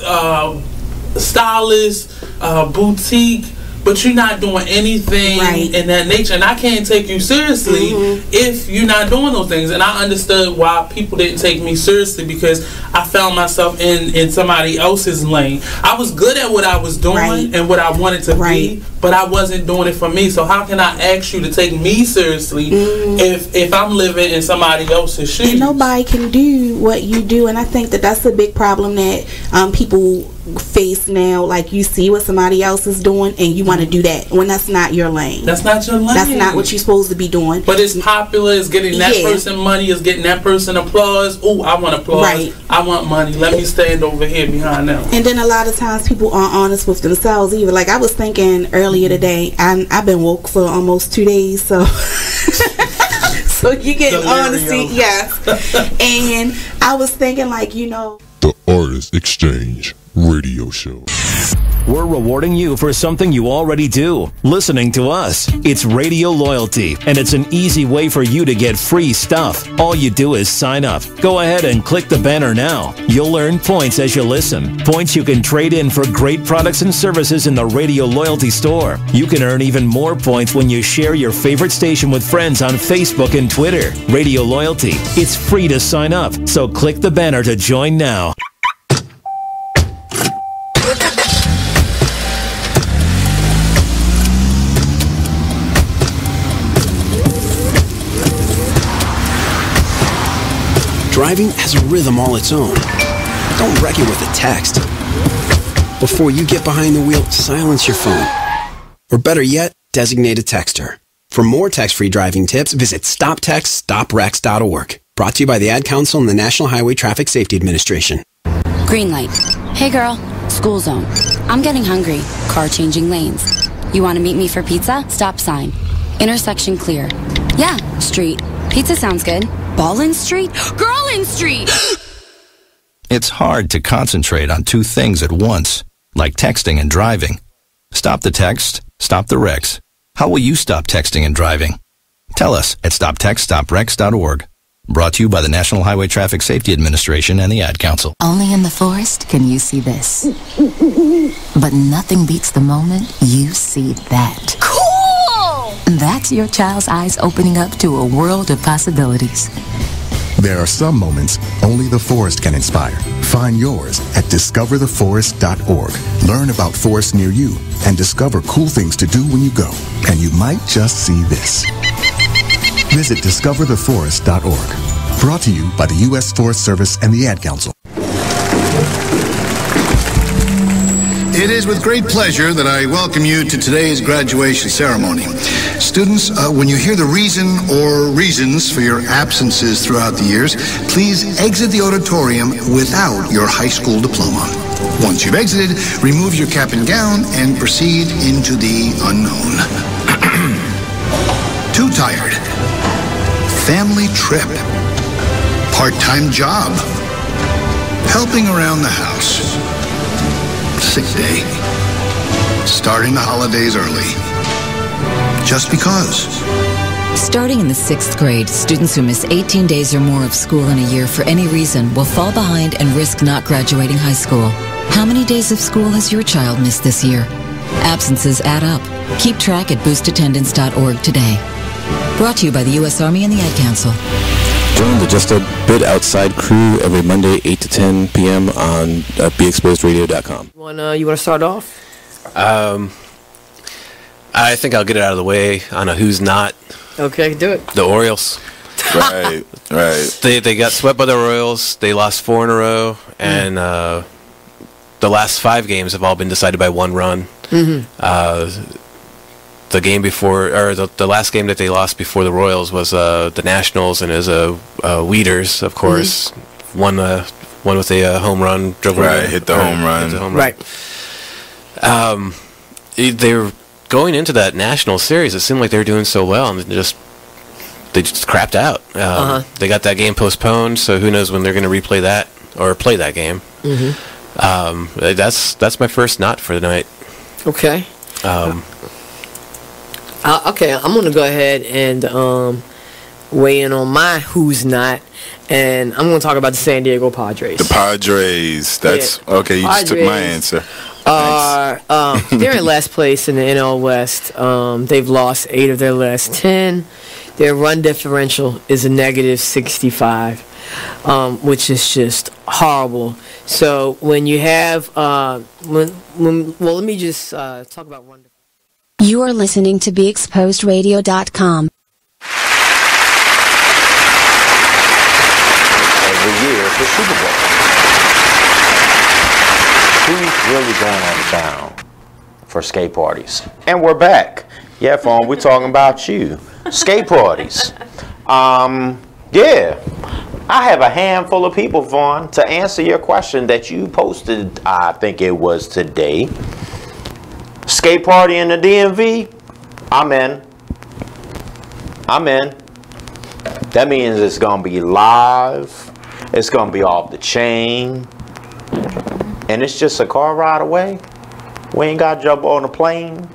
stylist, boutique, but you're not doing anything in that nature. And I can't take you seriously if you're not doing those things. And I understood why people didn't take me seriously because I found myself in somebody else's lane. I was good at what I was doing and what I wanted to be, but I wasn't doing it for me. So how can I ask you to take me seriously if I'm living in somebody else's shoes? And nobody can do what you do. And I think that that's a big problem that people face now. Like, you see what somebody else is doing and you want to do that when that's not your lane. That's not your lane. That's not what you're supposed to be doing. But it's popular. It's getting that person money. It's getting that person applause. Oh, I want applause. I want money. Let me stand over here behind them. And then a lot of times people aren't honest with themselves either. Like, I was thinking earlier today, I've been woke for almost 2 days, so so you get honesty, yes. And I was thinking, like, The Artist Exchange Radio Show. We're rewarding you for something you already do, listening to us. It's radio loyalty, and it's an easy way for you to get free stuff. All you do is sign up. Go ahead and click the banner now. You'll earn points as you listen. Points you can trade in for great products and services in the Radio Loyalty store. You can earn even more points when you share your favorite station with friends on Facebook and Twitter. Radio Loyalty. It's free to sign up, so click the banner to join now. Driving has a rhythm all its own. Don't wreck it with a text. Before you get behind the wheel, silence your phone. Or better yet, designate a texter. For more text-free driving tips, visit stoptextstoprex.org. Brought to you by the Ad Council and the National Highway Traffic Safety Administration. Green light. Hey girl, school zone. I'm getting hungry. Car changing lanes. You want to meet me for pizza? Stop sign. Intersection clear. Yeah, street. Pizza sounds good. Ballin Street? Girlin Street! It's hard to concentrate on two things at once, like texting and driving. Stop the text, stop the wrecks. How will you stop texting and driving? Tell us at stoptextstoprex.org. Brought to you by the National Highway Traffic Safety Administration and the Ad Council. Only in the forest can you see this. But nothing beats the moment you see that. Cool! That's your child's eyes opening up to a world of possibilities. There are some moments only the forest can inspire. Find yours at discovertheforest.org. Learn about forests near you and discover cool things to do when you go. And you might just see this. Visit discovertheforest.org. Brought to you by the U.S. Forest Service and the Ad Council. It is with great pleasure that I welcome you to today's graduation ceremony. Students, when you hear the reason or reasons for your absences throughout the years, please exit the auditorium without your high school diploma. Once you've exited, remove your cap and gown and proceed into the unknown. Too tired. Family trip. part-time job, helping around the house, sick day, starting the holidays early, just because. Starting in the 6th grade, students who miss 18 days or more of school in a year for any reason will fall behind and risk not graduating high school. How many days of school has your child missed this year? Absences add up. Keep track at boostattendance.org today. Brought to you by the U.S. Army and the Ad Council. Join the Just a Bit Outside crew every Monday, 8 to 10 p.m. on BeExposedRadio.com. You want to start off? I think I'll get it out of the way on a who's not. Okay, do it. The Orioles. Right. They got swept by the Royals. They lost 4 in a row, and the last 5 games have all been decided by 1 run. The game before, or the last game that they lost before the Royals was the Nationals, and it was Weeders, of course, won with a home run. Hit the home run. Right. They were going into that National series. It seemed like they were doing so well, and they just crapped out. They got that game postponed, so who knows when they're going to replay that or play that game. That's my first not for the night. Okay. Okay, I'm going to go ahead and weigh in on my who's not, and I'm going to talk about the San Diego Padres. The Padres. That's okay. You just took my answer. They're in last place in the NL West. They've lost 8 of their last 10. Their run differential is a negative 65, which is just horrible. So when you have, well, let me just talk about run differential. You are listening to BeExposedRadio.com. Every year it's the Super Bowl. Who's really going on town for skate parties? And we're back. Yeah, Fawn, we're talking about you. Skate parties. Yeah. I have a handful of people, Fawn, to answer your question that you posted, I think it was today. Skate party in the DMV? I'm in. That means it's going to be live. It's going to be off the chain. And it's just a car ride away. We ain't got to jump on a plane.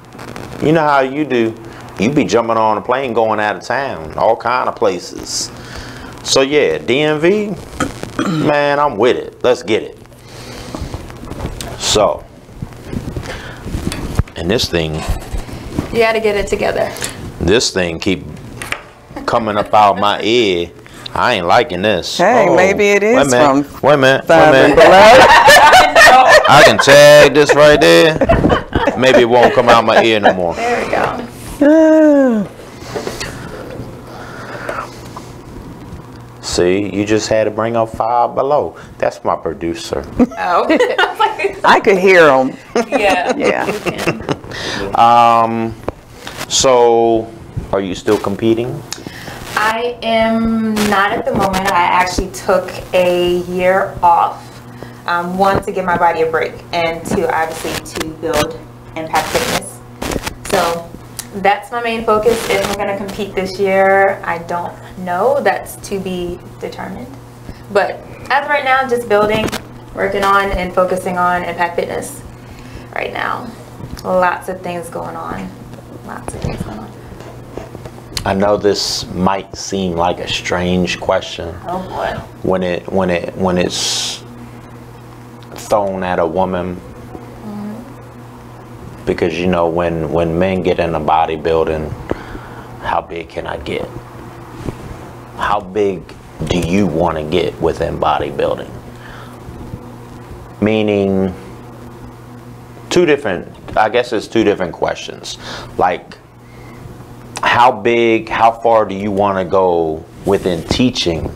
You know how you do. You be jumping on a plane going out of town. All kind of places. So yeah, DMV, man, I'm with it. Let's get it. So, and this thing. You got to get it together. This thing keep coming up out my ear. I ain't liking this. Hey, maybe it is from Wait a minute. I can tag this right there. Maybe it won't come out my ear no more. There we go. See, you just had to bring up Five Below. That's my producer. Oh. I could hear him. Yeah. Yeah. So, are you still competing? I am not at the moment. I actually took a year off. 1, to give my body a break, and 2, obviously, to build Impact Fitness. So that's my main focus. If I'm going to compete this year, I don't know. That's to be determined. But as of right now, just building, working on, and focusing on Impact Fitness right now. Lots of things going on. I know this might seem like a strange question. Oh boy. When it's thrown at a woman, because you know when men get into bodybuilding, how big can I get? How big do you want to get within bodybuilding? Meaning, I guess it's 2 different questions. Like, how far do you want to go within teaching,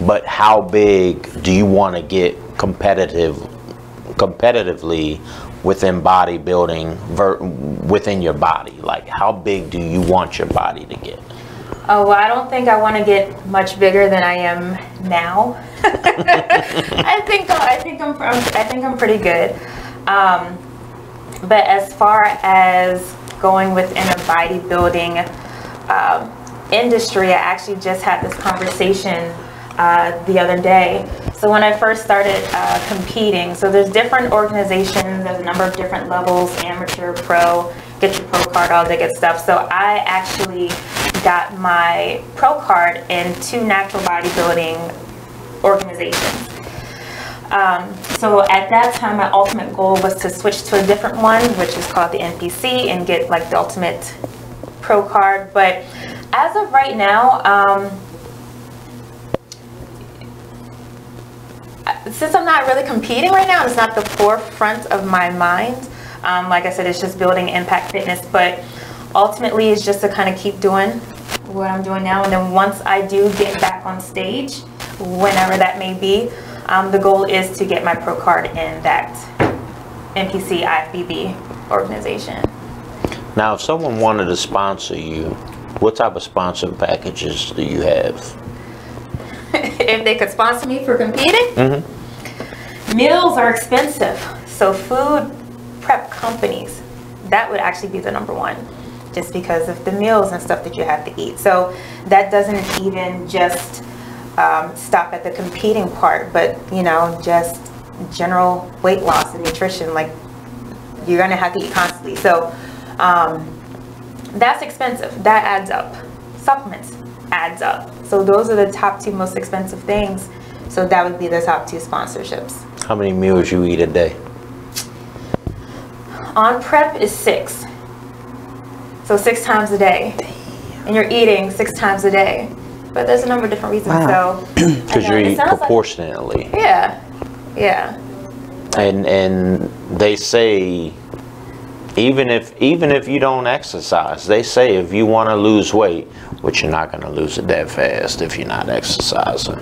but how big do you want to get competitively within bodybuilding, within your body? Like, how big do you want your body to get? Oh, well, I don't think I want to get much bigger than I am now. I think I'm pretty good. But as far as going within a bodybuilding industry, I actually just had this conversation the other day. So when I first started competing, so there's different organizations, there's a number of different levels, amateur, pro, get your pro card, all that good stuff. So I actually got my pro card in 2 natural bodybuilding organizations. So at that time, my ultimate goal was to switch to a different one, which is called the NPC, and get like the ultimate pro card. But as of right now, since I'm not really competing right now, it's not the forefront of my mind. Like I said, it's just building Impact Fitness, but ultimately it's just to kind of keep doing what I'm doing now. And then once I do get back on stage, whenever that may be, the goal is to get my pro card in that NPC IFBB organization. Now, if someone wanted to sponsor you, what type of sponsor packages do you have? If they could sponsor me for competing? Meals are expensive. So food prep companies, that would actually be the #1, just because of the meals and stuff that you have to eat. So that doesn't even just stop at the competing part, but you know, just general weight loss and nutrition. Like, you're gonna have to eat constantly. So that's expensive. That adds up. Supplements adds up. So those are the top 2 most expensive things. So that would be the top 2 sponsorships. How many meals you eat a day? On prep is 6. So 6 times a day. And you're eating 6 times a day. But there's a number of different reasons. Wow. So because you eat proportionately. Like, yeah. And they say, even if you don't exercise, they say if you want to lose weight, which you're not going to lose it that fast if you're not exercising,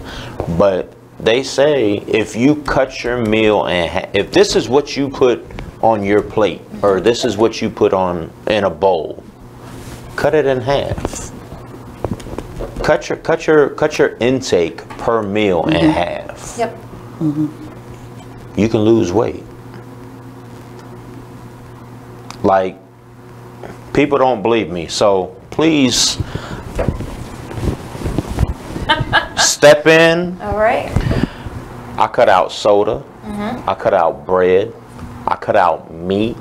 but they say if you cut your meal in half, if this is what you put on your plate, or this is what you put on in a bowl, cut it in half. Cut your intake per meal in half. Yep. You can lose weight. Like, people don't believe me, so please step in. All right. I cut out soda. I cut out bread. I cut out meat.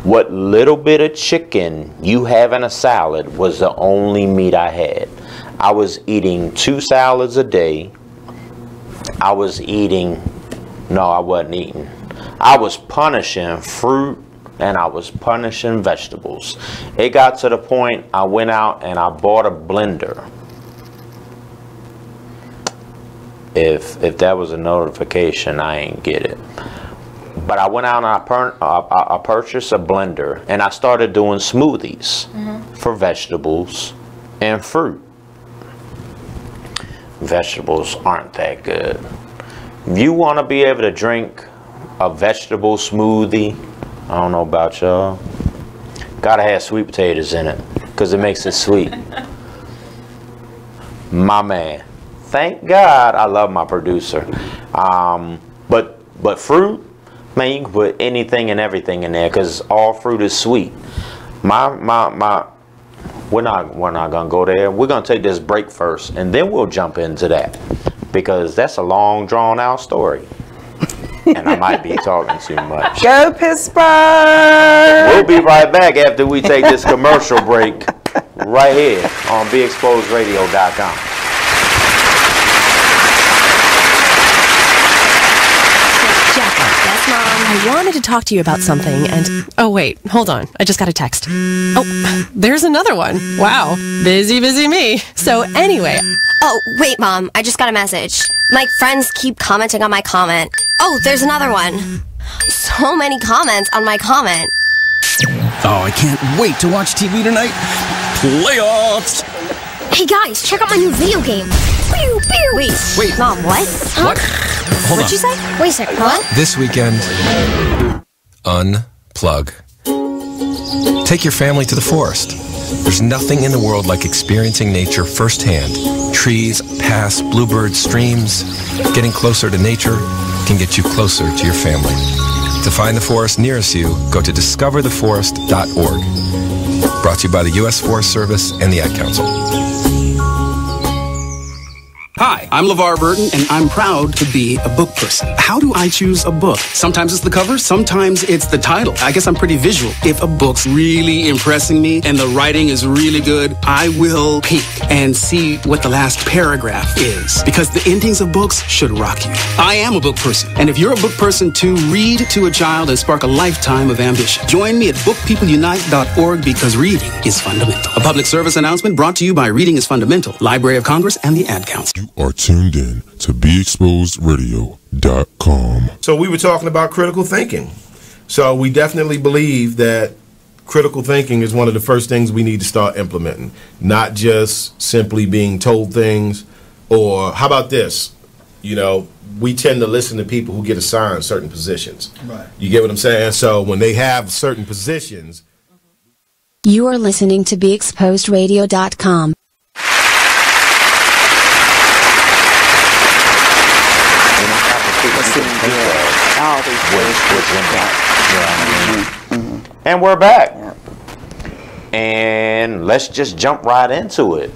What little bit of chicken you have in a salad was the only meat I had. I was eating 2 salads a day. I was eating, no, I wasn't eating. I was punishing fruit and I was punishing vegetables. It got to the point I went out and I bought a blender. If that was a notification, I ain't get it. But I went out and I purchased a blender and I started doing smoothies for vegetables and fruit. Vegetables aren't that good. If you want to be able to drink a vegetable smoothie, I don't know about y'all, gotta have sweet potatoes in it because it makes it sweet. My man. Thank God I love my producer. But fruit, man, you can put anything and everything in there because all fruit is sweet. We're not gonna go there. We're gonna take this break first and then we'll jump into that because that's a long drawn out story. And I might be talking too much. Go Pittsburgh! We'll be right back after we take this commercial break right here on BeExposedRadio.com. Yes, Mom. I wanted to talk to you about something and... Oh, wait. Hold on. I just got a text. Oh, there's another one. Wow. Busy me. So anyway... Oh, wait, Mom. I just got a message. My friends keep commenting on my comment. Oh, there's another one. So many comments on my comment. Oh, I can't wait to watch TV tonight. Playoffs! Hey, guys, check out my new video game. Pew, pew. Wait. Mom, what? Huh? What? Hold What'd on. you say? Wait a second, what? This weekend, unplug. Take your family to the forest. There's nothing in the world like experiencing nature firsthand. Trees, paths, bluebirds, streams. Getting closer to nature can get you closer to your family. To find the forest nearest you, go to discovertheforest.org. Brought to you by the U.S. Forest Service and the Ad Council. Hi, I'm LeVar Burton, and I'm proud to be a book person. How do I choose a book? Sometimes it's the cover, sometimes it's the title. I guess I'm pretty visual. If a book's really impressing me and the writing is really good, I will peek and see what the last paragraph is, because the endings of books should rock you. I am a book person, and if you're a book person too, read to a child and spark a lifetime of ambition. Join me at bookpeopleunite.org, because reading is fundamental. A public service announcement brought to you by Reading is Fundamental, Library of Congress, and the Ad Council. Are tuned in to BeExposedRadio.com. So we were talking about critical thinking. So we definitely believe that critical thinking is one of the first things we need to start implementing, not just simply being told things. Or how about this? You know, we tend to listen to people who get assigned certain positions. Right. You get what I'm saying? So when they have certain positions. You are listening to BeExposedRadio.com. And we're back. And let's just jump right into it.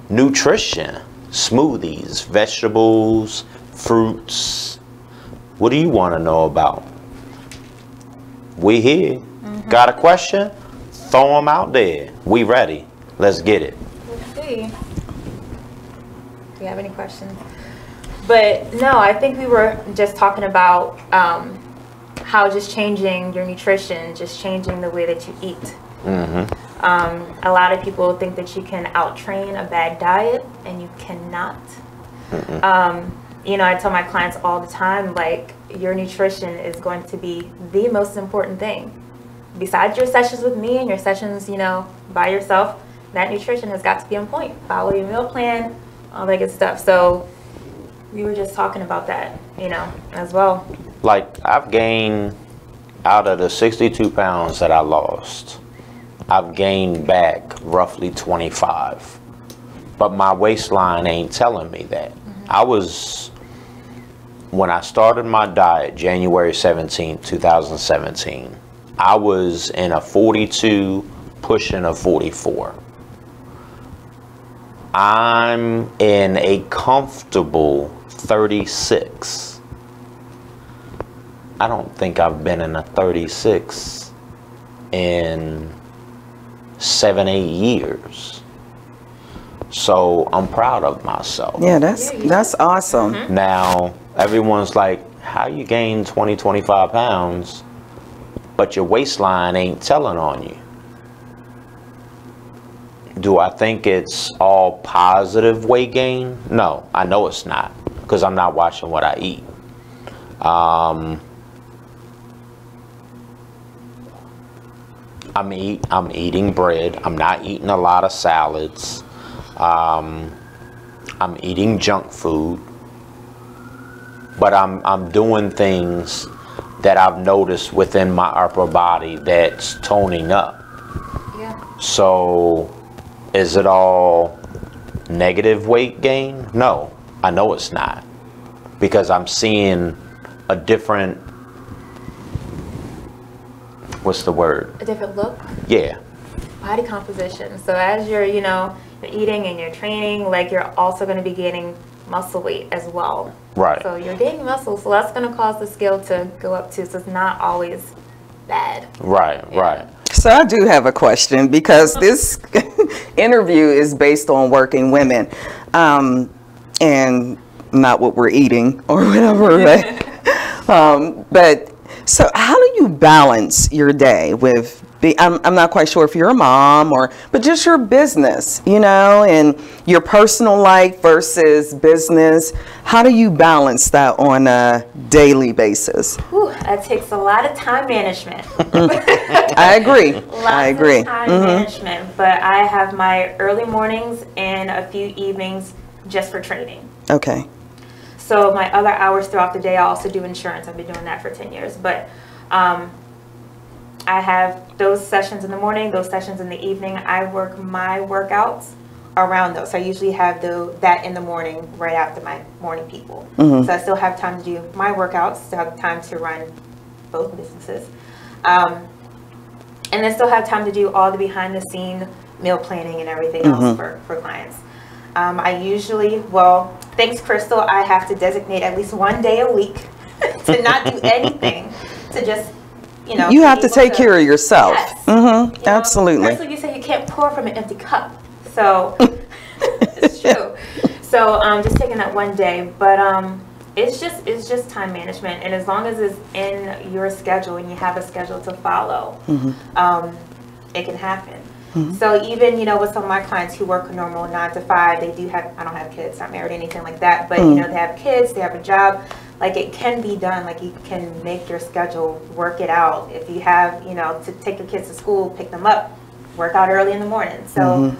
Nutrition, smoothies, vegetables, fruits. What do you want to know about? We here. Got a question? Throw them out there. We ready. Let's get it. Let's see. Do you have any questions? But no, I think we were just talking about how just changing your nutrition, just changing the way that you eat. A lot of people think that you can out-train a bad diet, and you cannot. You know, I tell my clients all the time, like, your nutrition is going to be the most important thing. Besides your sessions with me and your sessions, you know, by yourself, that nutrition has got to be on point. Follow your meal plan, all that good stuff. So we were just talking about that, you know, as well. Like, I've gained, out of the 62 pounds that I lost, I've gained back roughly 25. But my waistline ain't telling me that. I was, when I started my diet, January 17th, 2017, I was in a 42, pushing a 44. I'm in a comfortable 36. I don't think I've been in a 36 in 7-8 years. So I'm proud of myself. Yeah, that's awesome. Now, everyone's like, how you gain 20, 25 pounds, but your waistline ain't telling on you? Do I think it's all positive weight gain? No, I know it's not, because I'm not watching what I eat. I'm eating bread. I'm not eating a lot of salads. I'm eating junk food. But I'm doing things that I've noticed within my upper body that's toning up. Yeah. So is it all negative weight gain? No, I know it's not, because I'm seeing a different, what's the word? A different look? Yeah. Body composition. So as you're, you know, you're eating and you're training, like, you're also going to be gaining muscle weight as well. Right. So you're gaining muscle, so that's going to cause the scale to go up too. So it's not always bad. Right, right. So I do have a question, because this interview is based on working women, and not what we're eating or whatever. But so how do you balance your day with I'm not quite sure if you're a mom but just your business, you know, and your personal life versus business. How do you balance that on a daily basis? Whew, that takes a lot of time management. I agree. Lots of time management, but I have my early mornings and a few evenings just for training. Okay. So my other hours throughout the day, I also do insurance. I've been doing that for 10 years, but I have those sessions in the morning, those sessions in the evening. I work my workouts around those. So I usually have that in the morning right after my morning people. So I still have time to do my workouts, still have time to run both businesses. And then still have time to do all the behind the scene meal planning and everything else for clients. I usually, well, thanks Crystal, I have to designate at least one day a week to not do anything, to just, you know. You have to take care of yourself. Yes. Mm-hmm. Absolutely. Crystal, you say you can't pour from an empty cup. So, it's true. So, just taking that one day. But it's just time management. And as long as it's in your schedule and you have a schedule to follow, it can happen. So even, you know, with some of my clients who work a normal 9 to 5, they do have, I don't have kids, not married, anything like that, but you know, they have kids, they have a job, like it can be done, like you can make your schedule, work it out. If you have, you know, to take your kids to school, pick them up, work out early in the morning. So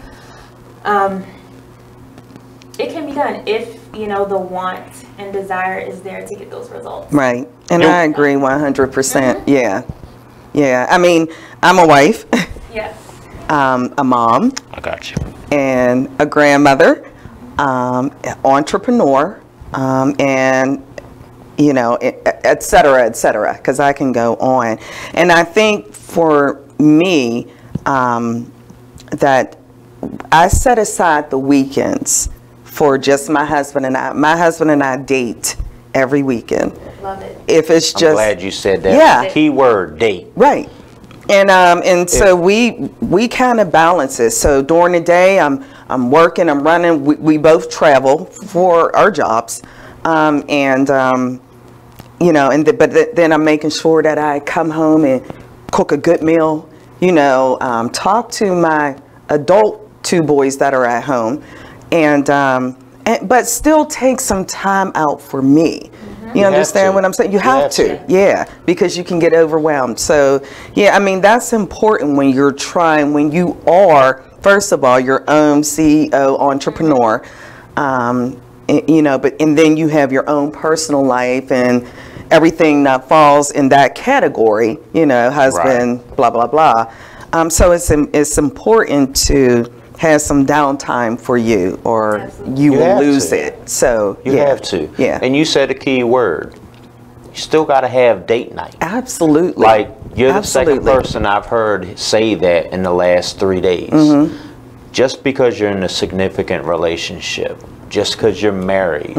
it can be done if, you know, the want and desire is there to get those results. Right. And I agree 100%. Yeah. Yeah. I mean, I'm a wife. Yes. A mom. I got you. And a grandmother, an entrepreneur, and, you know, et cetera, because I can go on. And I think for me, that I set aside the weekends for just my husband and I. My husband and I date every weekend. Love it. If it's just, I'm glad you said that. Yeah. Keyword, date. Right. And so we kind of balance it. So during the day, I'm working, I'm running. We both travel for our jobs, you know, but then I'm making sure that I come home and cook a good meal. You know, talk to my adult 2 boys that are at home, and but still take some time out for me. You understand what I'm saying? You have to, yeah, because you can get overwhelmed. So, yeah, I mean, that's important when you're trying, when you are, first of all, your own CEO, entrepreneur, you know, and then you have your own personal life and everything that falls in that category, you know, husband, blah, blah, blah. So it's important to have some downtime for you, or you will lose it. So you have to. Yeah. And you said a key word. You still got to have date night. Absolutely. Like, you're the second person I've heard say that in the last 3 days. Just because you're in a significant relationship, just because you're married,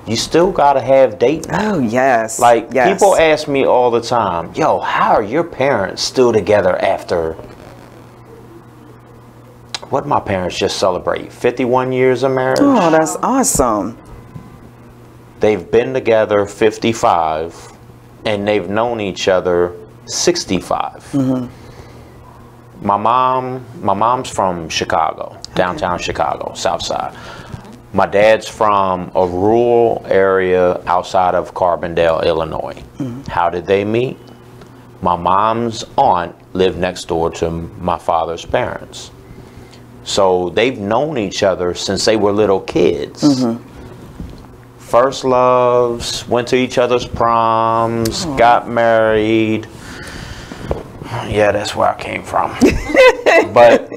you still got to have date night. Oh, yes. Like, people ask me all the time, yo, how are your parents still together after... What my parents just celebrate? 51 years of marriage? Oh, that's awesome. They've been together 55, and they've known each other 65. My mom's from Chicago, downtown Chicago, South Side. My dad's from a rural area outside of Carbondale, Illinois. How did they meet? My mom's aunt lived next door to my father's parents. So they've known each other since they were little kids. First loves, went to each other's proms, got married. Yeah, that's where I came from. But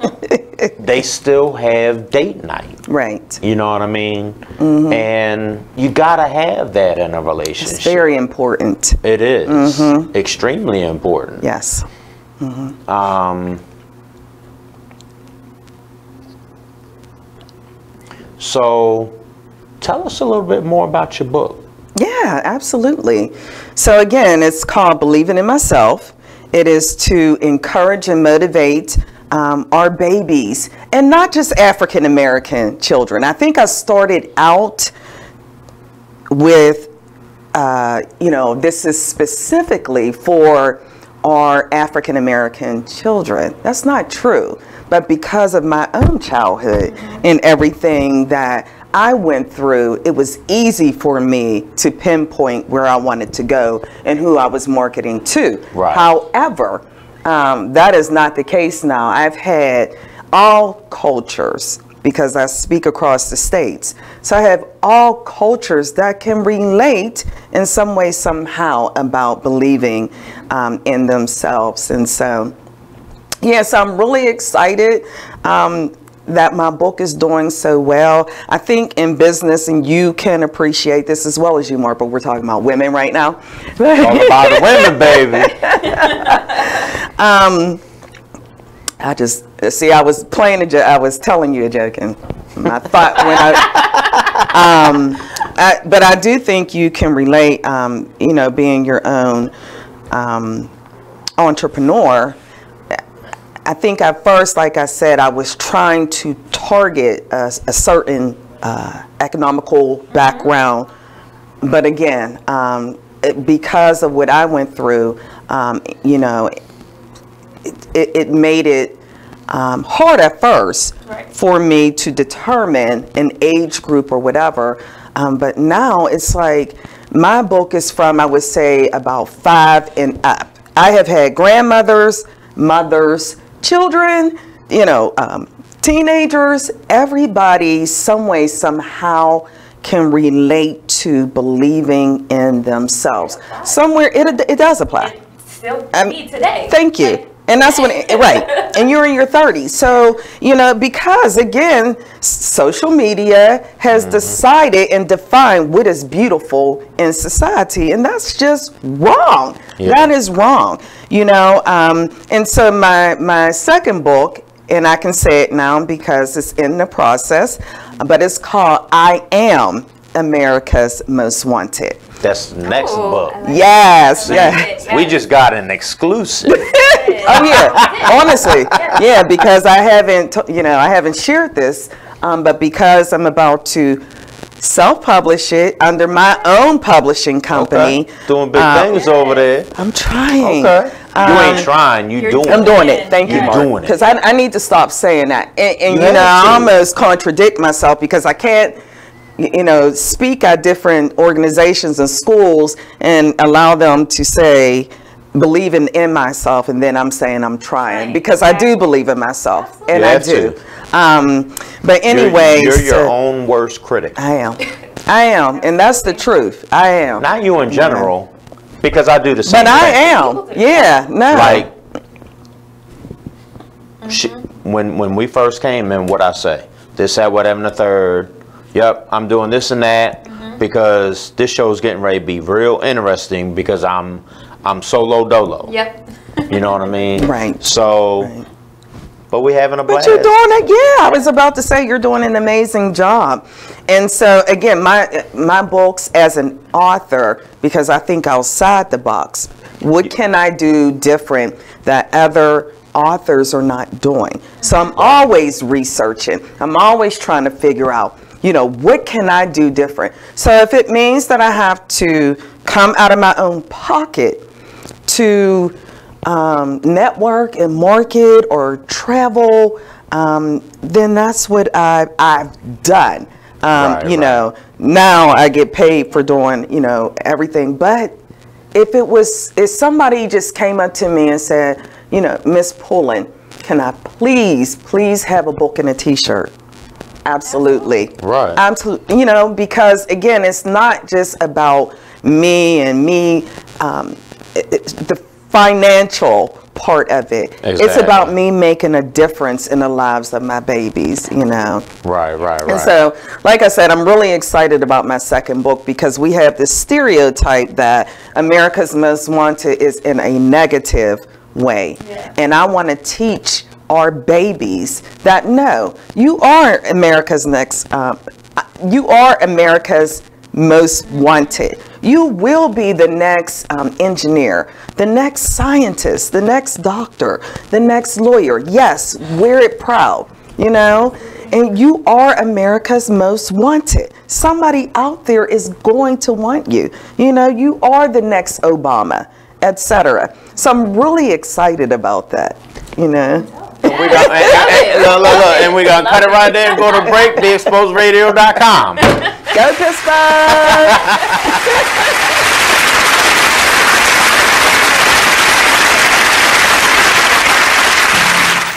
they still have date night. Right. You know what I mean? And you gotta have that in a relationship. It's very important. It is. Extremely important. Yes. So, tell us a little bit more about your book. Yeah, absolutely. So again, it's called Believing in Myself. It is to encourage and motivate our babies, and not just African American children. I think I started out with, you know, this is specifically for our African American children. That's not true. But because of my own childhood and everything that I went through, it was easy for me to pinpoint where I wanted to go and who I was marketing to. However, that is not the case now. I've had all cultures, because I speak across the states. So I have all cultures that can relate in some way, somehow, about believing in themselves. And so, yes, I'm really excited that my book is doing so well. I think in business, and you can appreciate this as well as you, Mark, but we're talking about women right now. All about the women, baby. I just, see, I was playing I was telling you a joke, and my thought when but I do think you can relate, you know, being your own entrepreneur. I think at first, like I said, I was trying to target a certain economical background. But again, because of what I went through, you know, it made it hard at first for me to determine an age group or whatever. But now it's like my book is from, I would say, about 5 and up. I have had grandmothers, mothers, children, you know, teenagers, everybody some way, somehow can relate to believing in themselves. Somewhere it does apply. Still me today. Thank you. And that's when, right, and you're in your 30s. So, you know, because again, social media has decided and defined what is beautiful in society, and that's just wrong. Yeah. That is wrong, you know. And so my second book, and I can say it now because it's in the process, but it's called I Am America's Most Wanted. That's the next book. Yes, yes. We just got an exclusive. Oh yeah, honestly, yeah, because I haven't, you know, I haven't shared this, but because I'm about to self-publish it under my own publishing company. Okay. Doing big things over there. I'm trying. Okay. You ain't trying, you doing it. I'm doing it. Thank you, Mark. Doing it. Because I need to stop saying that. And you know, I almost contradict myself because I can't, you know, speak at different organizations and schools and allow them to say, believing in myself, and then I'm saying I'm trying, because I do believe in myself, and I do. But anyway, you're your own worst critic. I am, and that's the truth. I am. Not you in general, because I do the same. But I am. Yeah. No. Like when we first came in, what I say, this, that, whatever, and the third. Yep, I'm doing this and that because this show's getting ready to be real interesting because I'm solo dolo. Yep. You know what I mean? Right. So, but we having a blast. But you're doing it. Yeah, I was about to say you're doing an amazing job. And so again, my books as an author, because I think outside the box, what can I do different that other authors are not doing? So I'm always researching. I'm always trying to figure out, you know, what can I do different? So if it means that I have to come out of my own pocket to network and market or travel, then that's what I've done. You know, now I get paid for doing, you know, everything. But if somebody just came up to me and said, you know, Miss Pullen, can I please have a book and a t-shirt? Absolutely. Right. Absolutely. You know, because again, it's not just about me and the financial part of it. Exactly. It's about me making a difference in the lives of my babies, you know. Right. And so, like I said, I'm really excited about my second book because we have this stereotype that America's Most Wanted is in a negative way. Yeah. And I want to teach our babies that no, you are America's you are America's most wanted. You will be the next engineer, the next scientist, the next doctor, the next lawyer. Yes, wear it proud, you know, and you are America's most wanted. Somebody out there is going to want you. You know, you are the next Obama, etc. So I'm really excited about that, you know. And we're gonna cut it right there and go to break, BeExposedRadio.com. Go Pittsburgh!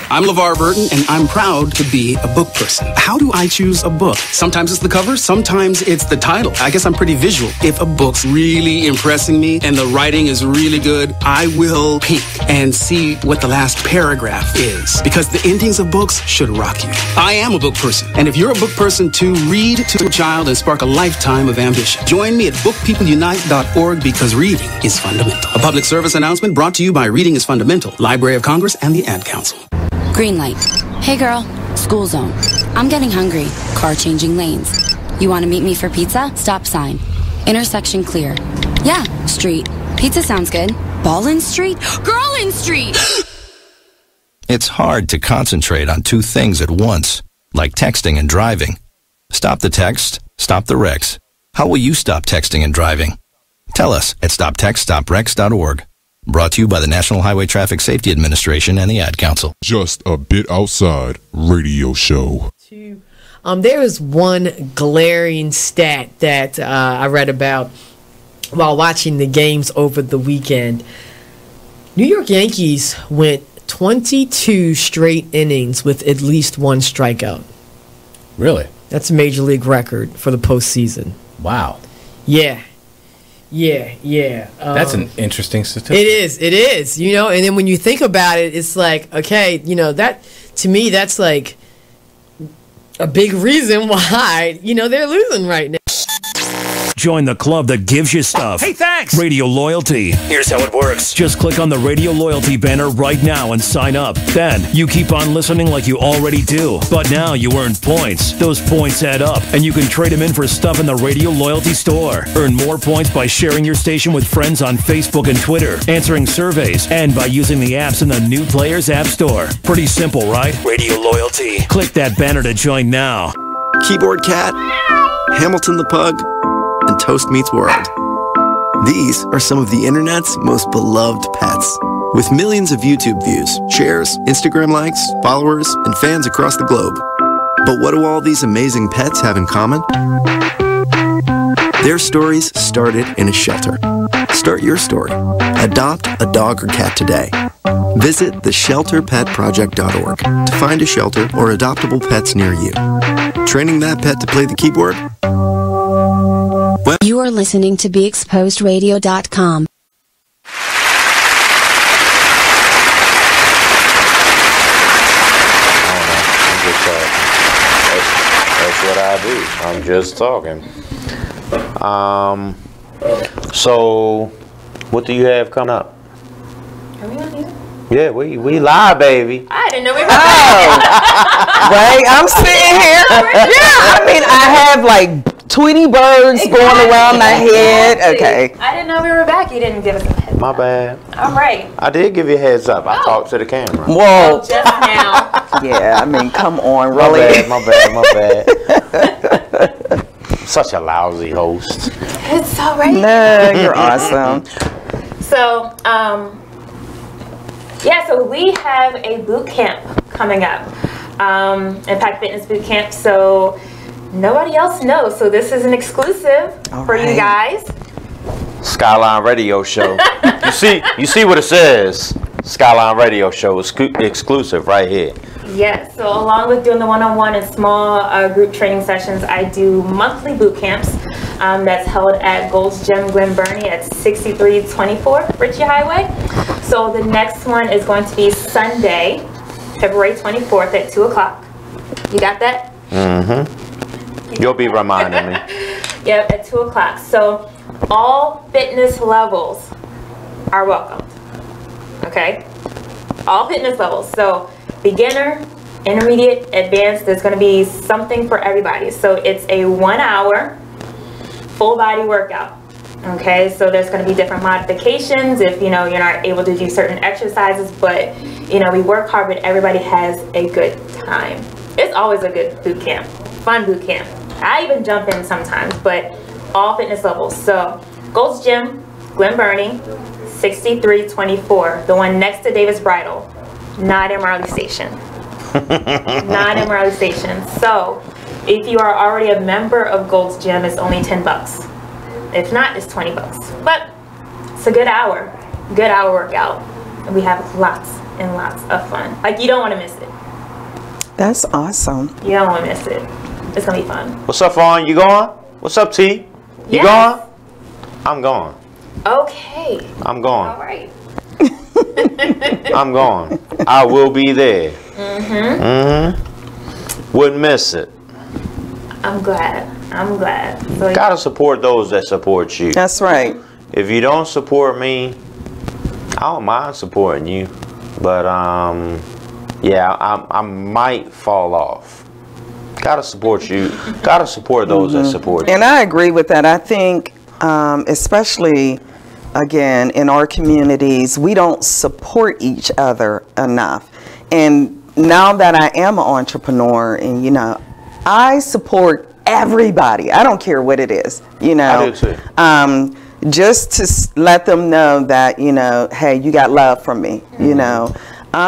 I'm LeVar Burton, and I'm proud to be a book person. How do I choose a book? Sometimes it's the cover, sometimes it's the title. I guess I'm pretty visual. If a book's really impressing me and the writing is really good, I will peek and see what the last paragraph is, because the endings of books should rock you. I am a book person, and if you're a book person too, read to a child and spark a lifetime of ambition. Join me at bookpeopleunite.org because reading is fundamental. A public service announcement brought to you by Reading is Fundamental, Library of Congress, and the Ad Council. Green light. Hey girl, School zone. I'm getting hungry. Car changing lanes. You want to meet me for pizza? Stop sign. Intersection clear. Yeah, street. Pizza sounds good. Ballin Street? Girlin Street! It's hard to concentrate on two things at once, like texting and driving. Stop the text, stop the wrecks. How will you stop texting and driving? Tell us at stoptextstopwrecks.org. Brought to you by the National Highway Traffic Safety Administration and the Ad Council. Just a Bit Outside radio show. There is one glaring stat that I read about while watching the games over the weekend. New York Yankees went 22 straight innings with at least one strikeout. Really? That's a major league record for the postseason. Wow. Yeah. That's an interesting statistic. It is, you know, and then when you think about it, it's like, okay, you know, that, to me, that's like a big reason why, you know, they're losing right now. Join the club that gives you stuff. Hey, thanks! Radio Loyalty. Here's how it works. Just click on the Radio Loyalty banner right now and sign up. Then, you keep on listening like you already do. But now you earn points. Those points add up, and you can trade them in for stuff in the Radio Loyalty store. Earn more points by sharing your station with friends on Facebook and Twitter, answering surveys, and by using the apps in the New Players App Store. Pretty simple, right? Radio Loyalty. Click that banner to join now. Keyboard Cat, Hamilton the Pug, and Toast Meets World. These are some of the internet's most beloved pets. With millions of YouTube views, shares, Instagram likes, followers, and fans across the globe. But what do all these amazing pets have in common? Their stories started in a shelter. Start your story. Adopt a dog or cat today. Visit theshelterpetproject.org to find a shelter or adoptable pets near you. Training that pet to play the keyboard? You are listening to BeExposedRadio.com. That's what I do. I'm just talking. So, what do you have coming up? Are we on here? Yeah, we live, baby. I didn't know we were Wait, I'm sitting here. Yeah, I mean, I have like Tweety birds going around my head. Okay. I didn't know we were back. You didn't give us a heads up. My bad. All right. I did give you a heads up. I talked to the camera. Whoa. Just now. Yeah, I mean, come on, really. My bad. Such a lousy host. It's all right. No, you're awesome. So, yeah, so we have a boot camp coming up. Impact Fitness Boot Camp. So nobody else knows. So this is an exclusive for you guys. Skylyne Radio Show. you see what it says. Skylyne Radio Show is exclusive right here. Yes, so along with doing the one-on-one and small group training sessions, I do monthly boot camps that's held at Gold's Gym Glen Burnie at 6324 Ritchie Highway. So the next one is going to be Sunday, February 24th at 2 o'clock. You got that? Mm-hmm. You'll be reminding me. Yep, at 2 o'clock. So all fitness levels are welcomed. Okay? All fitness levels. So beginner, intermediate, advanced, there's going to be something for everybody. So it's a 1 hour full body workout. Okay, so there's going to be different modifications if you're not able to do certain exercises, but we work hard, but everybody has a good time. It's always a good boot camp, fun boot camp. I even jump in sometimes, but all fitness levels. So Gold's Gym, Glen Burnie, 6324, the one next to Davis Bridal, not in Marley Station. Not in Marley Station. So if you are already a member of Gold's Gym, it's only $10. If not, it's $20. But it's a good hour workout. And we have lots and lots of fun. Like, you don't want to miss it. That's awesome. You don't want to miss it. It's going to be fun. What's up, Fawn? You going? What's up, T? You going? I'm going. Okay. I'm going. All right. I'm going. I will be there. Mm-hmm. Wouldn't miss it. I'm glad. So gotta support those that support you. That's right. If you don't support me, I don't mind supporting you. But yeah, I might fall off. Gotta support you. Gotta support those that support you. And I agree with that. I think, especially, again, in our communities, we don't support each other enough. And now that I am an entrepreneur, and you know, I support everybody. I don't care what it is. You know, I do too. Just to let them know that, you know, hey, you got love from me. You know.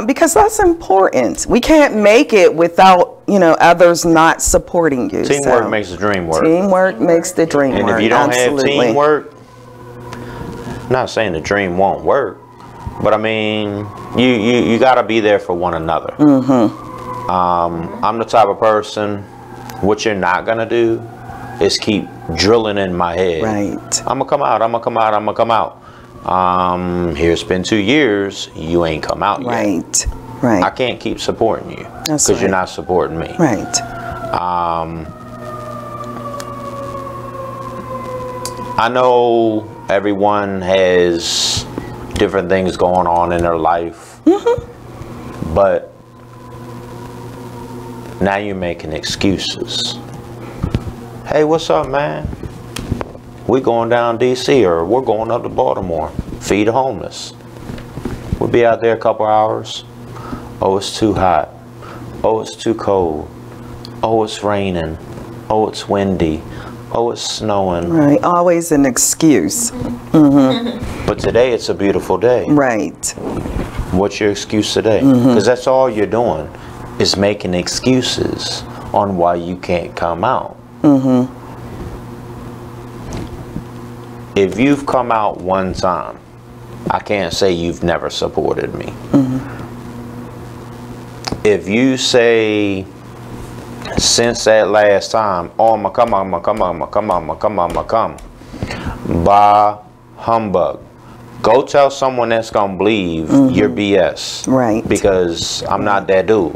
Because that's important. We can't make it without, you know, others not supporting you. Teamwork makes the dream work. Teamwork makes the dream work. And if you don't Absolutely. have teamwork, I'm not saying the dream won't work, but I mean, you got to be there for one another. I'm the type of person, what you're not going to do is keep drilling in my head. Right. I'm going to come out, I'm going to come out, I'm going to come out. Here's been 2 years, you ain't come out yet. Right. I can't keep supporting you because you're not supporting me. Right. I know everyone has different things going on in their life, but now you're making excuses. Hey, what's up, man? We going down DC, or we're going up to Baltimore. Feed the homeless. We'll be out there a couple hours. Oh, it's too hot. Oh, it's too cold. Oh, it's raining. Oh, it's windy. Oh, it's snowing. Right. Always an excuse. But today it's a beautiful day. Right. What's your excuse today? Because that's all you're doing is making excuses on why you can't come out. If you've come out one time, I can't say you've never supported me. If you say since that last time, oh, I'm gonna come, bah humbug. Go tell someone that's gonna believe your BS. Right. Because I'm not that dude.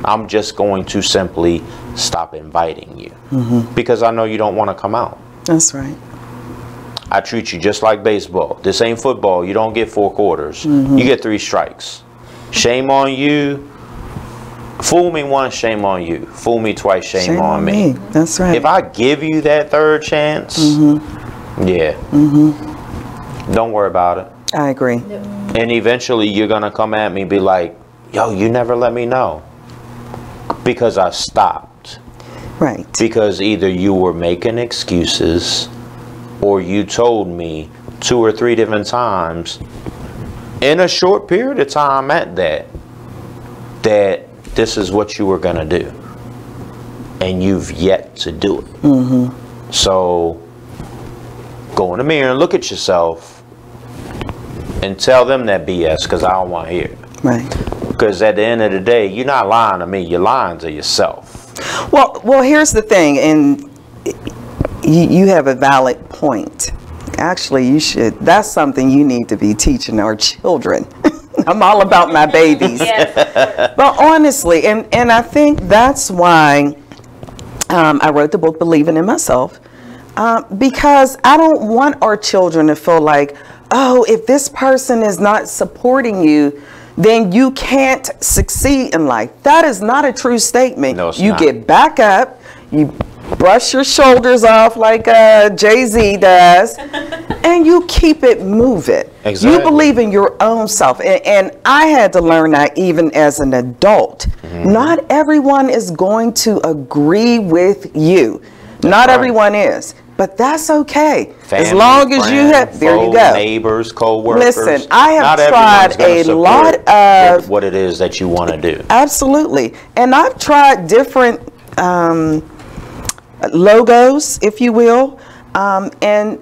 I'm just going to simply stop inviting you. Because I know you don't want to come out. That's right. I treat you just like baseball. This ain't football. You don't get 4 quarters. You get 3 strikes. Shame on you. Fool me once, shame on you. Fool me twice, shame on me. That's right. If I give you that 3rd chance, yeah, don't worry about it. I agree. And eventually you're going to come at me and be like, yo, you never let me know. Because I stopped. Right. Because either you were making excuses, or you told me 2 or 3 different times in a short period of time at that this is what you were gonna do, and you've yet to do it. So go in the mirror and look at yourself and tell them that BS, because I don't want to hear it. Right. Because at the end of the day, you're not lying to me, you're lying to yourself. Well, here's the thing, and you have a valid point. Actually, you should. That's something you need to be teaching our children. I'm all about my babies. But honestly, and I think that's why I wrote the book Believing in Myself, because I don't want our children to feel like, oh, if this person is not supporting you, then you can't succeed in life. That is not a true statement. No, it's you not. get back up, you brush your shoulders off like Jay-Z does, and you keep it moving. Exactly. You believe in your own self. And I had to learn that even as an adult. Not everyone is going to agree with you. Not everyone is. But that's okay. Family, as long as you friends, have, there you go. Neighbors, co-workers. Listen, I have Not tried everyone's a gonna lot support of what it is that you want to do. Absolutely. And I've tried different logos, if you will, and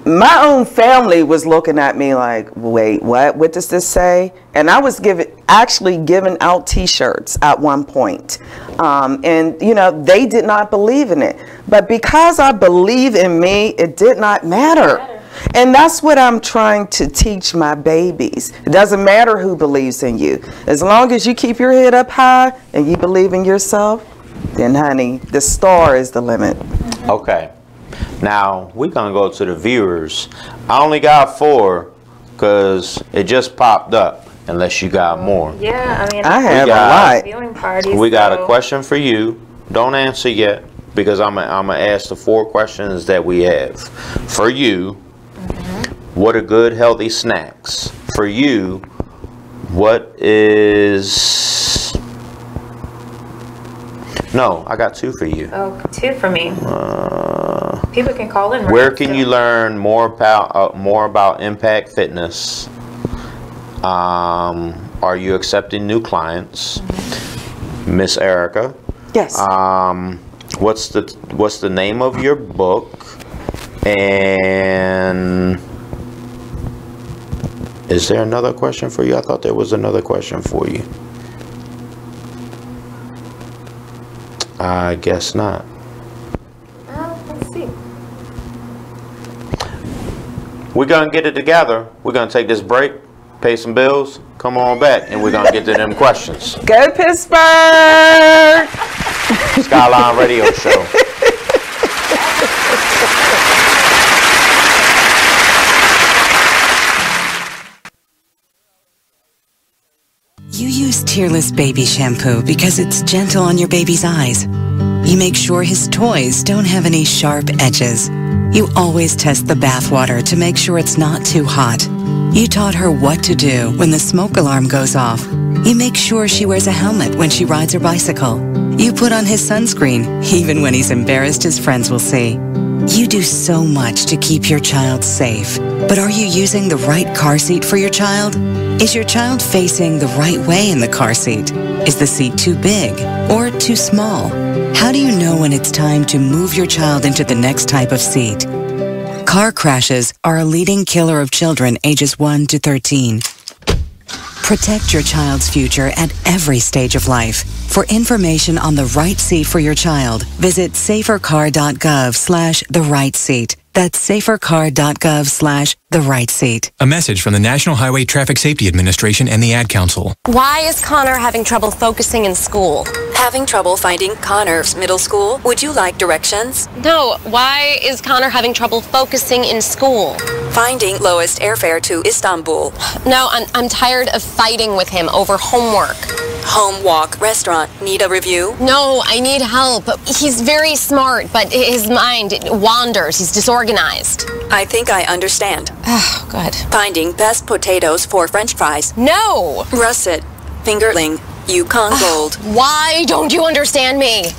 my own family was looking at me like, wait, what does this say? And I was actually giving out t-shirts at one point, and you know, they did not believe in it, but because I believe in me, it did not matter. And that's what I'm trying to teach my babies. It doesn't matter who believes in you, as long as you keep your head up high and you believe in yourself, then honey, the star is the limit. Okay. Now, we're going to go to the viewers. I only got 4 because it just popped up. unless you got more. Yeah, I mean, I have a lot. Viewing parties. We got a question for you. Don't answer yet, because I'm gonna ask the 4 questions that we have. For you, what are good healthy snacks? For you, what is... No, I got 2 for you. Oh, 2 for me. People can call in. Where can you learn more about Impact Fitness? Are you accepting new clients? Miss Erica? Yes. What's the name of your book? And is there another question for you? I thought there was another question for you. I guess not. Let's see. We're gonna get it together. We're gonna take this break, pay some bills, come on back, and we're gonna get to them questions. Go Pittsburgh! Skylyne Radio Show. You use Tearless baby shampoo because it's gentle on your baby's eyes. You make sure his toys don't have any sharp edges. You always test the bathwater to make sure it's not too hot. You taught her what to do when the smoke alarm goes off. You make sure she wears a helmet when she rides her bicycle. You put on his sunscreen, even when he's embarrassed his friends will see. You do so much to keep your child safe. But are you using the right car seat for your child? Is your child facing the right way in the car seat? Is the seat too big or too small? How do you know when it's time to move your child into the next type of seat? Car crashes are a leading killer of children ages 1 to 13. Protect your child's future at every stage of life. For information on the right seat for your child, visit safercar.gov/the-right-seat. That's safercar.gov/the-right-seat. A message from the National Highway Traffic Safety Administration and the Ad Council. Why is Connor having trouble focusing in school? Having trouble finding Connor's middle school? Would you like directions? No, why is Connor having trouble focusing in school? Finding lowest airfare to Istanbul. No, I'm tired of fighting with him over homework. Home, walk, restaurant. Need a review? No, I need help. He's very smart, but his mind wanders. He's disorganized. I think I understand. Oh, good. Finding best potatoes for French fries. No! Russet, fingerling, Yukon Gold. Why don't you understand me?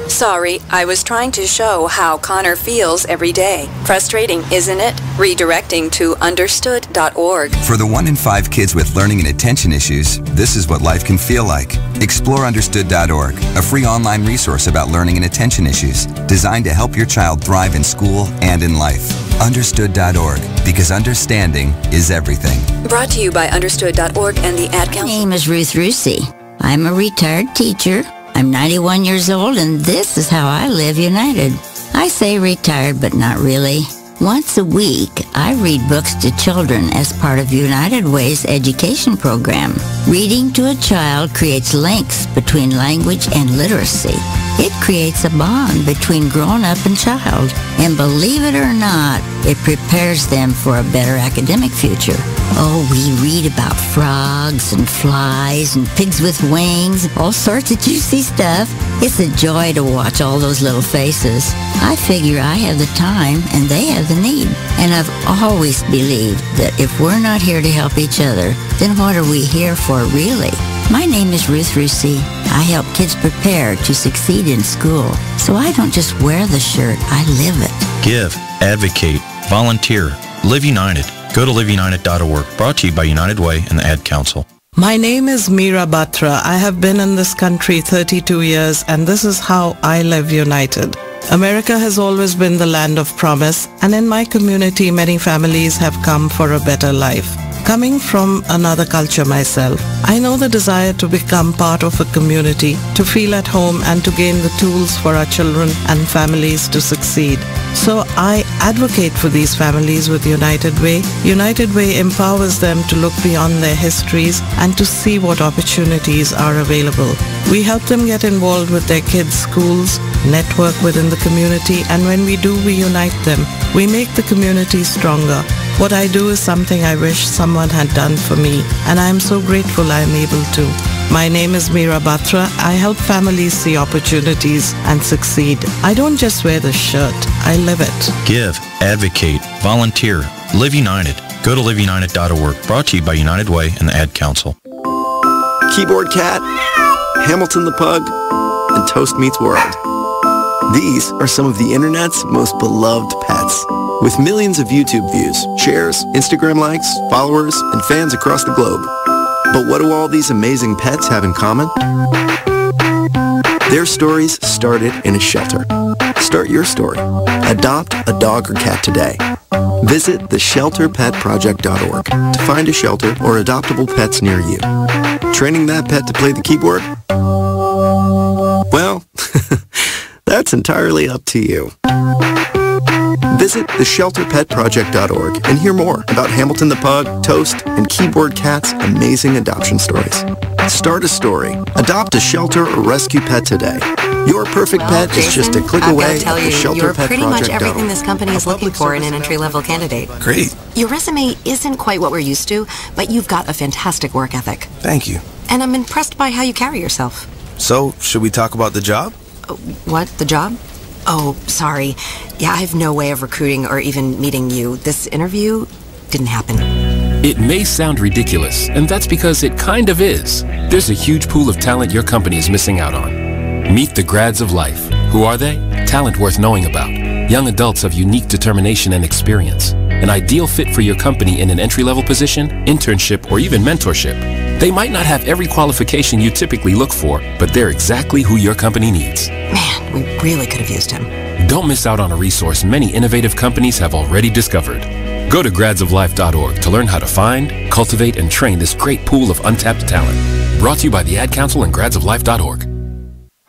Sorry, I was trying to show how Connor feels every day. Frustrating, isn't it? Redirecting to understood.org. For the 1 in 5 kids with learning and attention issues, this is what life can feel like. Explore understood.org, a free online resource about learning and attention issues, designed to help your child thrive in school and in life. Understood.org, because understanding is everything. Brought to you by understood.org and the Ad Council. My name is Ruth Rusi. I'm a retired teacher. I'm 91 years old, and this is how I live United. I say retired, but not really. Once a week, I read books to children as part of United Way's education program. Reading to a child creates links between language and literacy. It creates a bond between grown-up and child. And believe it or not, it prepares them for a better academic future. Oh, we read about frogs and flies and pigs with wings, all sorts of juicy stuff. It's a joy to watch all those little faces. I figure I have the time and they have the need. And I've always believed that if we're not here to help each other, then what are we here for really? My name is Ruth Rusi. I help kids prepare to succeed in school. So I don't just wear the shirt, I live it. Give, advocate, volunteer, Live United. Go to liveunited.org. Brought to you by United Way and the Ad Council. My name is Meera Batra. I have been in this country 32 years, and this is how I live united. America has always been the land of promise, and in my community, many families have come for a better life. Coming from another culture myself, I know the desire to become part of a community, to feel at home, and to gain the tools for our children and families to succeed. So I advocate for these families with United Way. United Way empowers them to look beyond their histories and to see what opportunities are available. We help them get involved with their kids' schools, network within the community, and when we do, we unite them. We make the community stronger. What I do is something I wish someone had done for me, and I am so grateful I am able to. My name is Meera Batra. I help families see opportunities and succeed. I don't just wear the shirt, I live it. Give, advocate, volunteer, Live United. Go to liveunited.org. Brought to you by United Way and the Ad Council. Keyboard Cat, Hamilton the Pug, and Toast Meets World. These are some of the internet's most beloved pets. With millions of YouTube views, shares, Instagram likes, followers, and fans across the globe. But what do all these amazing pets have in common? Their stories started in a shelter. Start your story. Adopt a dog or cat today. Visit theshelterpetproject.org to find a shelter or adoptable pets near you. Training that pet to play the keyboard? Well, that's entirely up to you. Visit theshelterpetproject.org and hear more about Hamilton the Pug, Toast, and Keyboard Cat's amazing adoption stories. Start a story. Adopt a shelter or rescue pet today. Your perfect pet is just a click away at theshelterpetproject.org. You're pretty much everything this company is looking for in an entry-level candidate. Great. Your resume isn't quite what we're used to, but you've got a fantastic work ethic. Thank you. And I'm impressed by how you carry yourself. So, should we talk about the job? What? The job? Oh, sorry. Yeah, I have no way of recruiting or even meeting you. This interview didn't happen. It may sound ridiculous, and that's because it kind of is. There's a huge pool of talent your company is missing out on. Meet the grads of life. Who are they? Talent worth knowing about. Young adults of unique determination and experience. An ideal fit for your company in an entry-level position, internship, or even mentorship. They might not have every qualification you typically look for, but they're exactly who your company needs. Man, we really could have used him. Don't miss out on a resource many innovative companies have already discovered. Go to gradsoflife.org to learn how to find, cultivate, and train this great pool of untapped talent. Brought to you by the Ad Council and gradsoflife.org.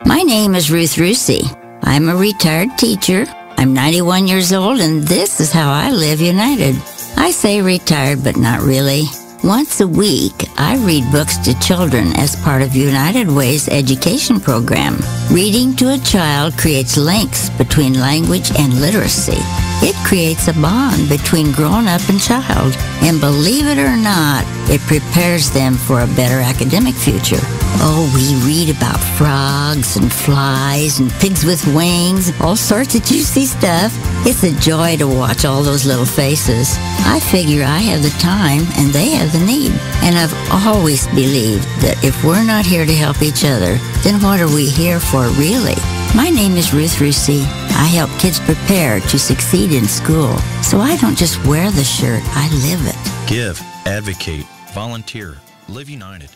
My name is Ruth Rusi. I'm a retired teacher. I'm 91 years old, and this is how I live United. I say retired, but not really. Once a week, I read books to children as part of United Way's education program. Reading to a child creates links between language and literacy. It creates a bond between grown-up and child. And believe it or not, it prepares them for a better academic future. Oh, we read about frogs and flies and pigs with wings, all sorts of juicy stuff. It's a joy to watch all those little faces. I figure I have the time and they have the need. And I've always believed that if we're not here to help each other, then what are we here for really? My name is Ruth Rusi. I help kids prepare to succeed in school. So I don't just wear the shirt, I live it. Give, advocate, volunteer, Live United.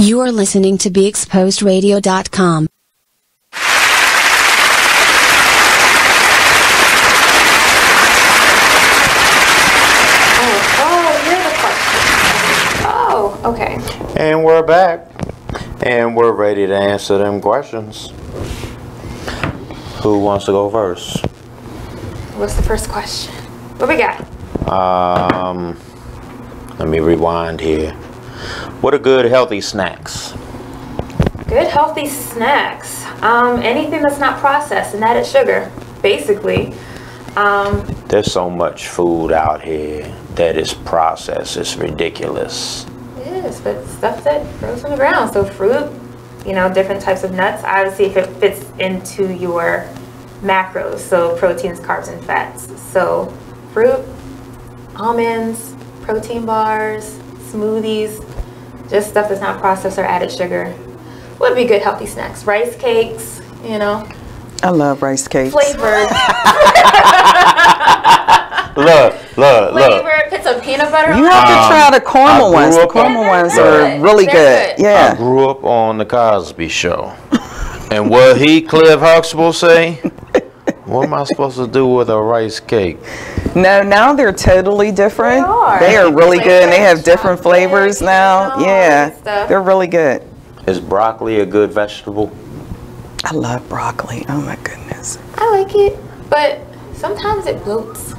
You are listening to BeExposedRadio.com. Okay. And we're back. And we're ready to answer them questions. Who wants to go first? What's the first question? What we got? Let me rewind here. What are good healthy snacks? Good healthy snacks. Anything that's not processed and added sugar, basically. There's so much food out here that is processed. It's ridiculous. It is, but stuff that grows from the ground. So fruit, you know, different types of nuts. Obviously, if it fits into your macros, so proteins, carbs, and fats. So fruit, almonds, protein bars, smoothies, just stuff that's not processed or added sugar would be good healthy snacks. Rice cakes, you know. I love rice cakes. Flavored. Look. Flavored, put some peanut butter on it. You have to try the caramel ones. The caramel ones are really good. Yeah. I grew up on the Cosby Show. And what Cliff Huxtable say? What am I supposed to do with a rice cake? No, now they're totally different. They are really good, and they have different flavors now. Yeah, they're really good. Is broccoli a good vegetable? I love broccoli. Oh my goodness. I like it, but sometimes it bloats.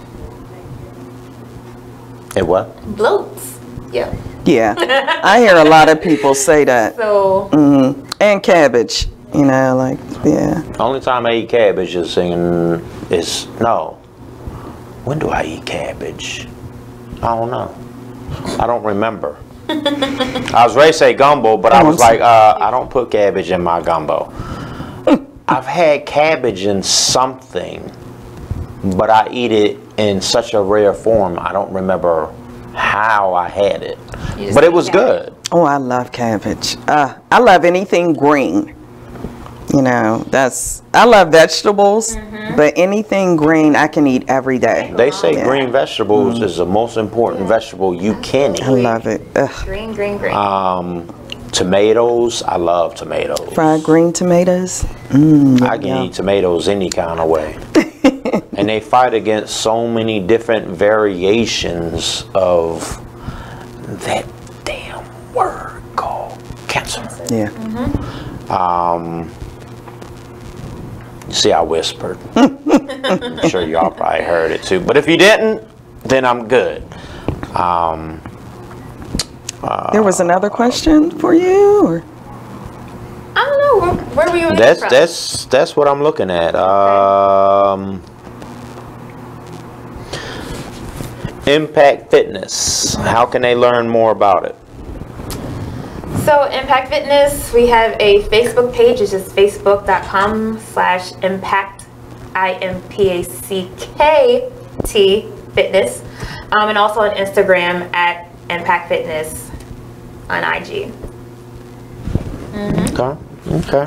It what? Bloats. Yeah. Yeah, I hear a lot of people say that. So. And cabbage. You know, like, yeah. The only time I eat cabbage is no. When do I eat cabbage? I don't know. I don't remember. I was ready to say gumbo, but I was like, I don't put cabbage in my gumbo. I've had cabbage in something, but I eat it in such a rare form, I don't remember how I had it. But it was good. Oh, I love cabbage. I love anything green. You know, I love vegetables, but anything green I can eat every day. They say green vegetables is the most important vegetable you can eat. I love it. Green. Tomatoes, I love tomatoes. Fried green tomatoes. I can eat tomatoes any kind of way. And they fight against so many different variations of that damn word called cancer. Yeah. See, I whispered. I'm sure y'all probably heard it too. But if you didn't, then I'm good. There was another question for you, or? I don't know. Where were you? That's what I'm looking at. Impact Fitness. How can they learn more about it? So Impact Fitness, we have a Facebook page. It's just facebook.com/impact, IMPACKT fitness, and also on Instagram at Impact Fitness on IG. Okay.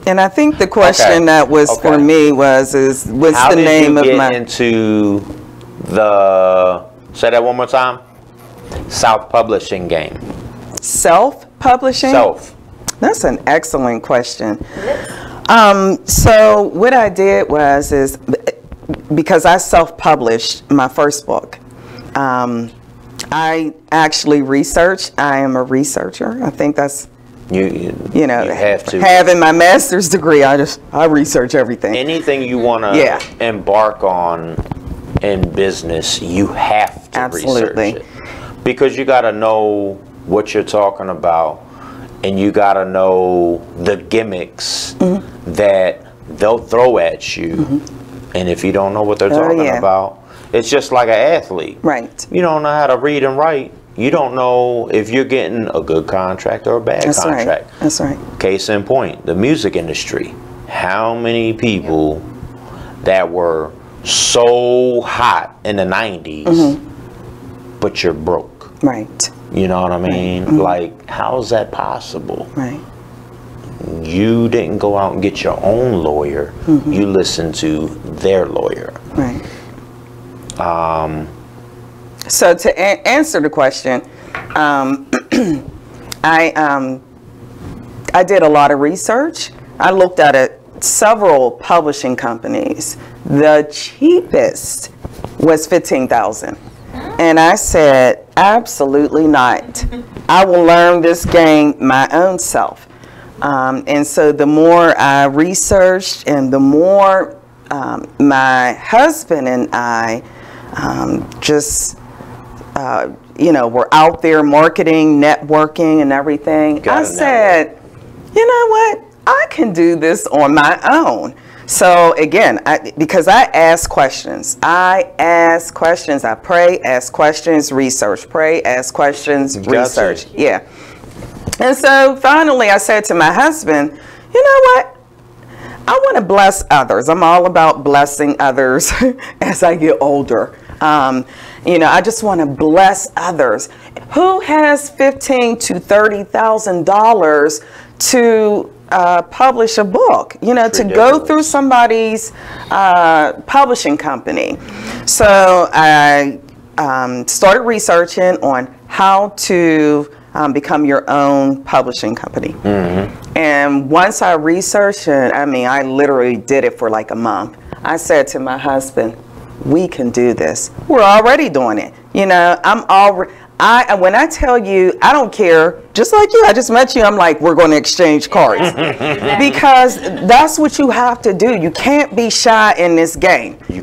And I think the question that was for me was what's the name of my... How did you get into the, say that one more time, self-publishing game? Self-publishing? Self. That's an excellent question. So what I did was because I self-published my first book, I actually researched. I am a researcher. I think that's... You have to. Having my master's degree, I research everything. Anything you want to embark on in business, you have to research it. Because you got to know what you're talking about, and you got to know the gimmicks that they'll throw at you. And if you don't know what they're talking about, it's just like an athlete. Right. You don't know how to read and write. You don't know if you're getting a good contract or a bad contract. That's right. Case in point, the music industry. How many people that were so hot in the 90s, but you're broke? Right. You know what I mean? Like, how is that possible? Right. You didn't go out and get your own lawyer. You listened to their lawyer. Right. So to answer the question, I did a lot of research. I looked at several publishing companies. The cheapest was $15,000, and I said, absolutely not. I will learn this game my own self. And so the more I researched, and the more my husband and I we're out there marketing, networking, and everything. I said, you know what? I can do this on my own. So again, because I ask questions. I pray, ask questions, research. Pray, ask questions, research. Yeah. And so finally I said to my husband, you know what? I want to bless others. I'm all about blessing others as I get older. I just want to bless others. Who has $15,000 to $30,000 to publish a book? To go through somebody's publishing company. So I started researching on how to become your own publishing company. And once I researched it, I literally did it for like a month. I said to my husband, we can do this. We're already doing it. When I tell you, I don't care, just like you, I just met you, I'm like, we're going to exchange cards. Because that's what you have to do. You can't be shy in this game. You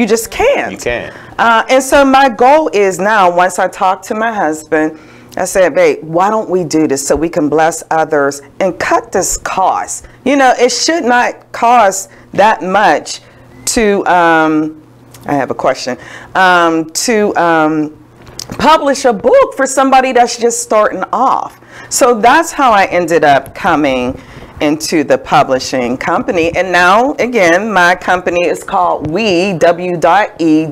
just can't. You can't. And so my goal is now, once I talk to my husband, I said, babe, why don't we do this so we can bless others and cut this cost? You know, it should not cost that much to, I have a question, to publish a book for somebody that's just starting off. So that's how I ended up coming into the publishing company. And now, again, my company is called W.E.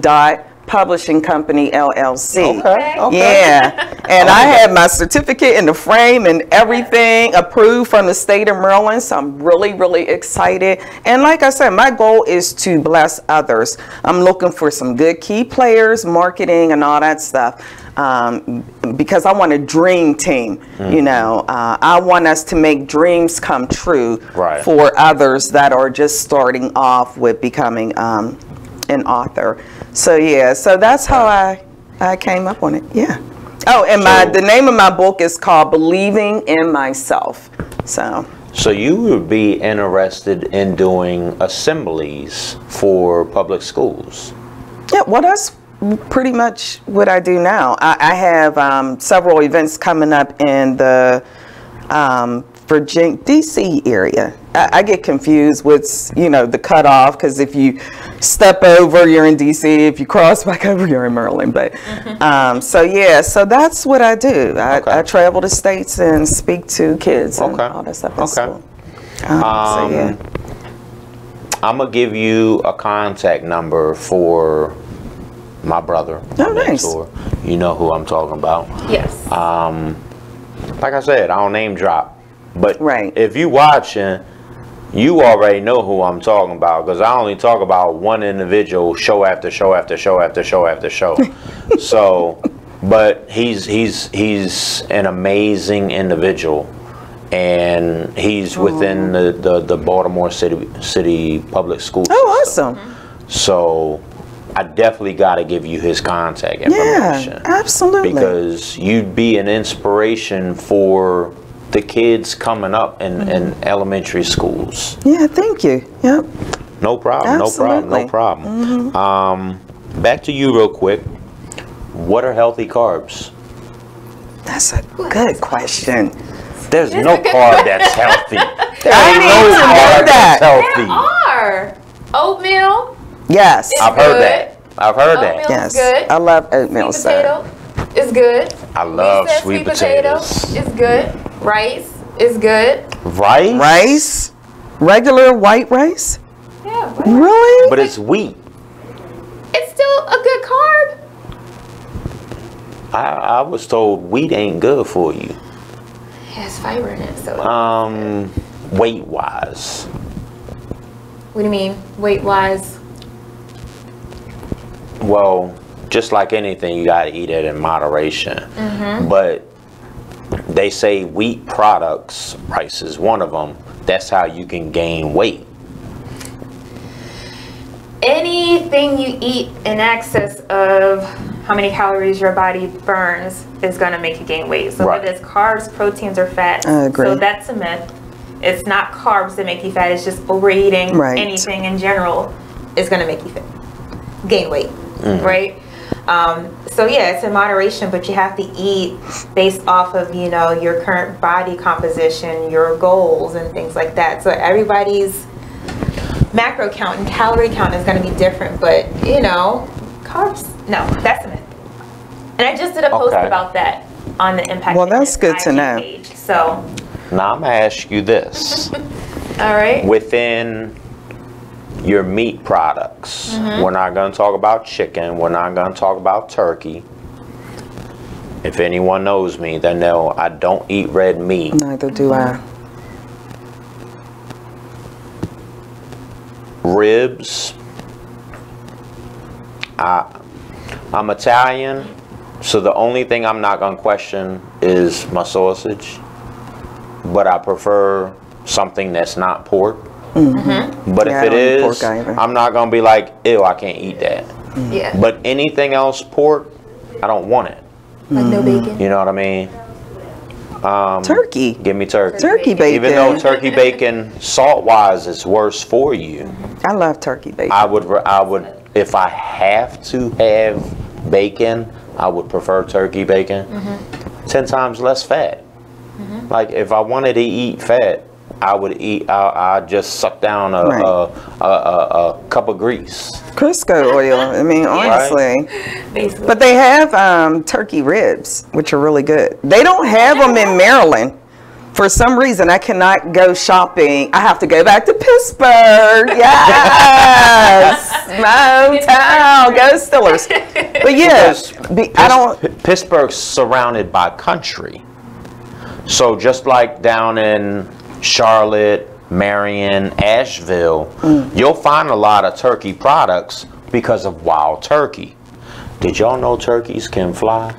Publishing Company LLC. Okay. Yeah. And I have my certificate in the frame and everything approved from the state of Maryland. So I'm really, really excited. And like I said, my goal is to bless others. I'm looking for some good key players, marketing and all that stuff. Because I want a dream team, you know. I want us to make dreams come true for others that are just starting off with becoming an author. So yeah, so that's how I came up on it. Yeah. Oh, and the name of my book is called Believing in Myself. So you would be interested in doing assemblies for public schools? Yeah, well, that's pretty much what I do now. I have several events coming up in the Virginia, DC area. I get confused with, you know, the cutoff, because if you step over, you're in DC. If you cross back over, you're in Maryland. But so yeah, so that's what I do. I travel the states and speak to kids and all that stuff in school. So yeah. I'm gonna give you a contact number for my brother, my mentor. You know who I'm talking about. Yes. Like I said, I don't name drop, but if you watching, you already know who I'm talking about, because I only talk about one individual show after show after show after show after show. So, but he's an amazing individual, and he's within the Baltimore City public school system. Oh, awesome. So I definitely got to give you his contact information. Yeah, absolutely. Because you'd be an inspiration for the kids coming up in elementary schools. Yeah, thank you. Yep. No problem, Absolutely. no problem. Back to you real quick. What are healthy carbs? That's a good question. There's no carb that's healthy. There I ain't need no to know carb that. that's There healthy. are. Oatmeal. Yes. I've heard that. I've heard that. Oatmeal Yes. is good. I love oatmeal. Sweet potato is good. I love Reese's sweet potato potatoes. is good. Rice is good. Rice? Rice? Regular white rice? Yeah. Really? But it's wheat. It's still a good carb. I was told wheat ain't good for you. It has fiber in it, so. Weight wise. What do you mean, weight wise? Well, just like anything, you gotta eat it in moderation. But they say wheat products, rice is one of them. That's how you can gain weight. Anything you eat in excess of how many calories your body burns is going to make you gain weight. So whether it's carbs, proteins, or fats. I agree. So that's a myth. It's not carbs that make you fat. It's just overeating. Anything in general is going to make you gain weight, right? So yeah, it's in moderation, but you have to eat based off of, you know, your current body composition, your goals, and things like that. So everybody's macro count and calorie count is going to be different, but you know, carbs, no, that's a myth. And I just did a post about that on the Impact. Well, that's good to know. Page, so Now I'm gonna ask you this. all right. Within your meat products, we're not gonna talk about chicken, we're not gonna talk about turkey. If anyone knows me, they know I don't eat red meat. Neither do I. Ribs. I'm Italian, so the only thing I'm not gonna question is my sausage. But I prefer something that's not pork. But if it is, I'm not gonna be like, ew, I can't eat that. Yeah. But anything else pork, I don't want it. Like no bacon. You know what I mean? Turkey. Give me turkey. Turkey bacon. Even though turkey bacon, salt-wise, is worse for you. I love turkey bacon. I would, if I have to have bacon, I would prefer turkey bacon. 10 times less fat. Like if I wanted to eat fat, I would eat. I just suck down a cup of grease. Crisco oil. I mean, honestly. But they have turkey ribs, which are really good. They don't have them in Maryland. For some reason, I cannot go shopping. I have to go back to Pittsburgh. Yes, Motown. Go Steelers. But yes, Pittsburgh's surrounded by country. So just like down in Charlotte, Marion, Asheville, you'll find a lot of turkey products because of wild turkey. Did y'all know turkeys can fly?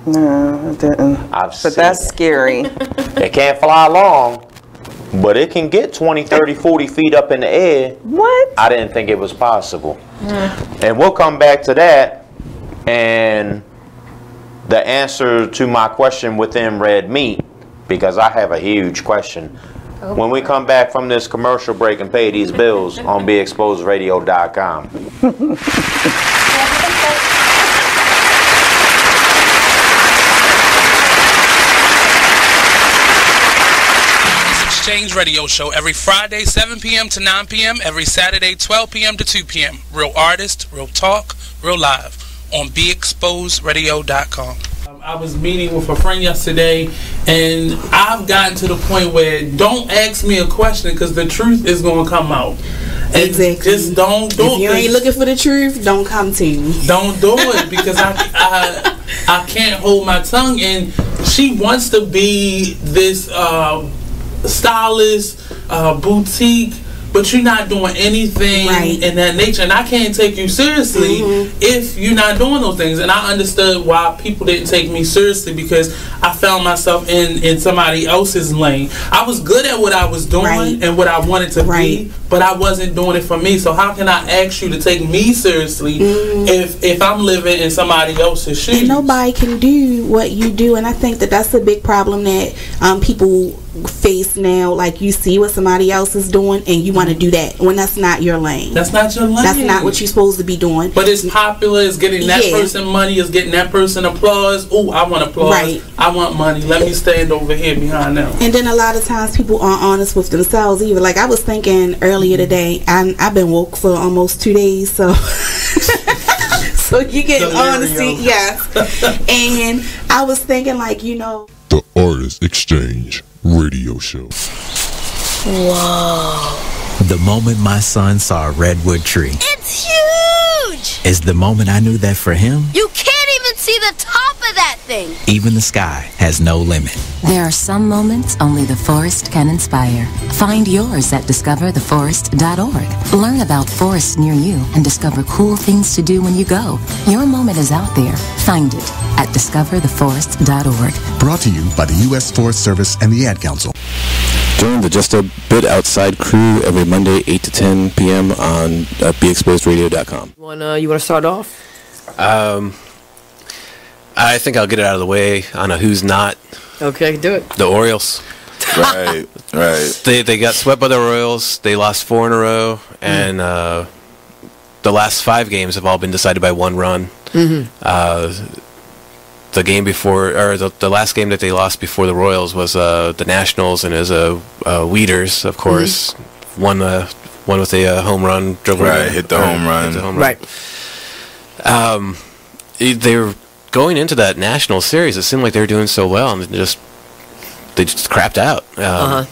No, I didn't. But that's scary. They can't fly long, but it can get 20, 30, 40 feet up in the air. What? I didn't think it was possible. And we'll come back to that and the answer to my question within red meat, because I have a huge question. When we come back from this commercial break and pay these bills on BeExposedRadio.com. Exchange Radio Show every Friday 7 p.m. to 9 p.m. every Saturday 12 p.m. to 2 p.m. Real artist, real talk, real live on BeExposedRadio.com. I was meeting with a friend yesterday, and I've gotten to the point where don't ask me a question because the truth is going to come out. Exactly. Just don't do it. If you ain't looking for the truth, don't come to me. Don't do it because I can't hold my tongue. And she wants to be this stylist, boutique, but you're not doing anything in that nature, and I can't take you seriously if you're not doing those things. And I understood why people didn't take me seriously, because I found myself in somebody else's lane. I was good at what I was doing and what I wanted to be, but I wasn't doing it for me. So how can I ask you to take me seriously if I'm living in somebody else's shoes? And nobody can do what you do, and I think that that's a big problem that people face now. Like, you see what somebody else is doing and you want to do that when that's not your lane. That's not your lane. That's not what you're supposed to be doing. But it's popular, it's getting that person money, it's getting that person applause. Oh, I want applause. I want money. Let me stand over here behind them. And then a lot of times people aren't honest with themselves either. Like, I was thinking earlier today, I've been woke for almost 2 days, so so you get honesty, and I was thinking, like, The Artist Exchange Radio Show. Whoa. The moment my son saw a redwood tree. It's huge! Is the moment I knew that for him, You can't even see the top of that thing! even the sky has no limit. There are some moments only the forest can inspire. Find yours at discovertheforest.org. Learn about forests near you and discover cool things to do when you go. Your moment is out there. Find it at discovertheforest.org. Brought to you by the U.S. Forest Service and the Ad Council. Join the Just a Bit Outside crew every Monday, 8 to 10 p.m. on BeExposedRadio.com. You want to start off? I think I'll get it out of the way on a who's not. Okay, do it. The Orioles. Right. They got swept by the Royals. They lost 4 in a row, and the last 5 games have all been decided by 1 run. The game before, or the last game that they lost before the Royals was the Nationals, and it was Weeders, of course, one with a home run. Hit the home run. They were going into that National series. It seemed like they were doing so well, and they just crapped out.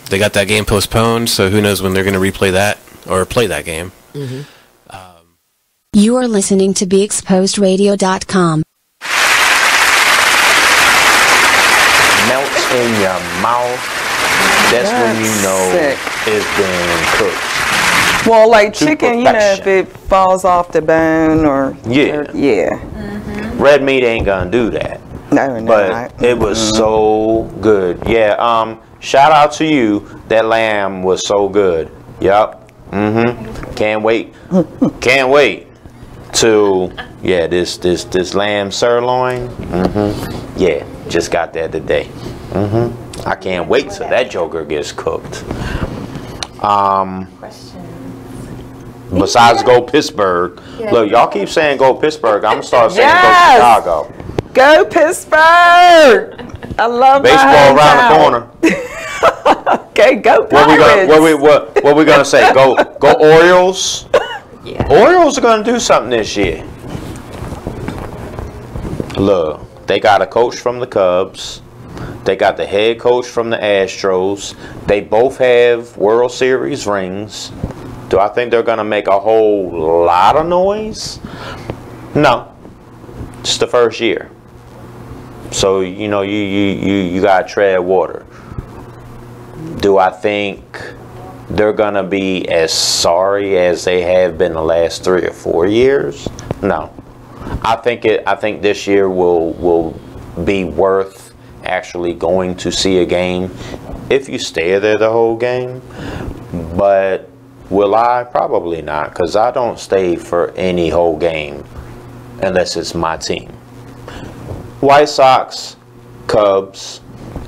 They got that game postponed, so who knows when they're going to replay that or play that game. You are listening to BeExposedRadio.com. Melts in your mouth. That's when you know it's been cooked. Well, like chicken, if it falls off the bone or red meat ain't gonna do that. No, but it was so good. Shout out to you. That lamb was so good. Can't wait to this lamb sirloin. Just got that today. I can't wait till that joker gets cooked. Besides go Pittsburgh. Look, y'all keep saying go Pittsburgh. I'm gonna start saying go Chicago. Go Pittsburgh! I love baseball around the corner. Okay, go Pirates. What we gonna say? Go Orioles. Yeah. Orioles are gonna do something this year. Look, they got a coach from the Cubs. They got the head coach from the Astros. They both have World Series rings. Do I think they're gonna make a whole lot of noise? No. It's the first year. So you know you gotta tread water. Do I think they're gonna be as sorry as they have been the last 3 or 4 years? No. I think this year will be worth actually going to see a game if you stay there the whole game. But will I? Probably not, because I don't stay for any whole game unless it's my team. White Sox, Cubs,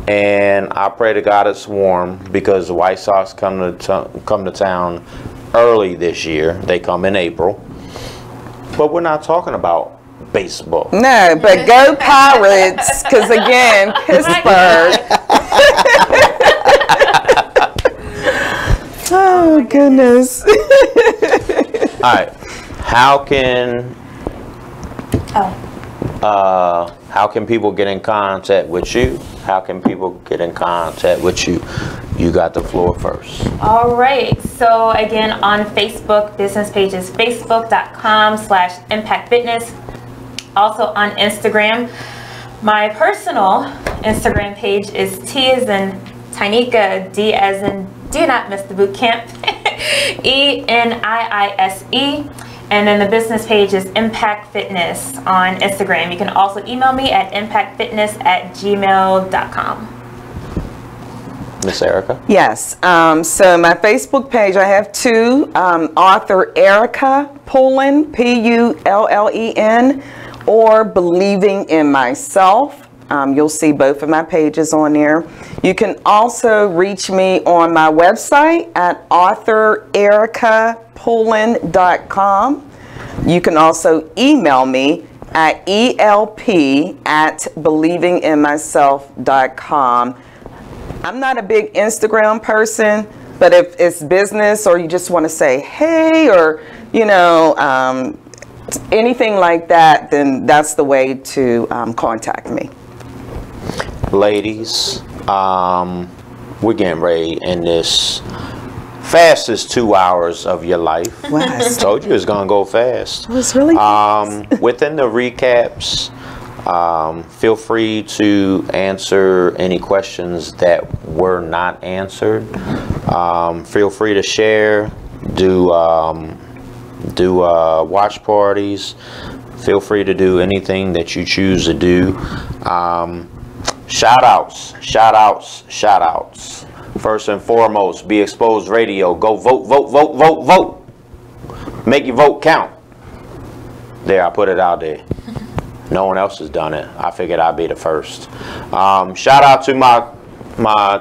and I pray to God it's warm, because the White Sox come to town early this year. They come in April. But we're not talking about baseball. No, but go Pirates, because again, Pittsburgh. Oh, goodness. All right. How can people get in contact with you? How can people get in contact with you? You got the floor first. All right. So again, on Facebook, business page is facebook.com/impactfitness. Also on Instagram. My personal Instagram page is T as in Tyneka, D as in do not miss the boot camp, ENIISE. And then the business page is Impact Fitness on Instagram. You can also email me at impactfitness@gmail.com. Miss Erica? Yes. So my Facebook page, I have two. Author Erica Pullen, Pullen, or Believing in Myself. You'll see both of my pages on there. You can also reach me on my website at authorericapullen.com. You can also email me at elp@believinginmyself.com. I'm not a big Instagram person, but if it's business or you just want to say hey, or you know, anything like that, then that's the way to contact me. Ladies, we're getting ready in this fastest 2 hours of your life. Wow. I told you it's gonna go fast. It was really fast. Within the recaps, feel free to answer any questions that were not answered. Feel free to share, do watch parties. Feel free to do anything that you choose to do. Shout outs. First and foremost, Be Exposed Radio. Go vote, vote, vote, vote, vote. Make your vote count. There, I put it out there. No one else has done it. I figured I'd be the first. Shout out to my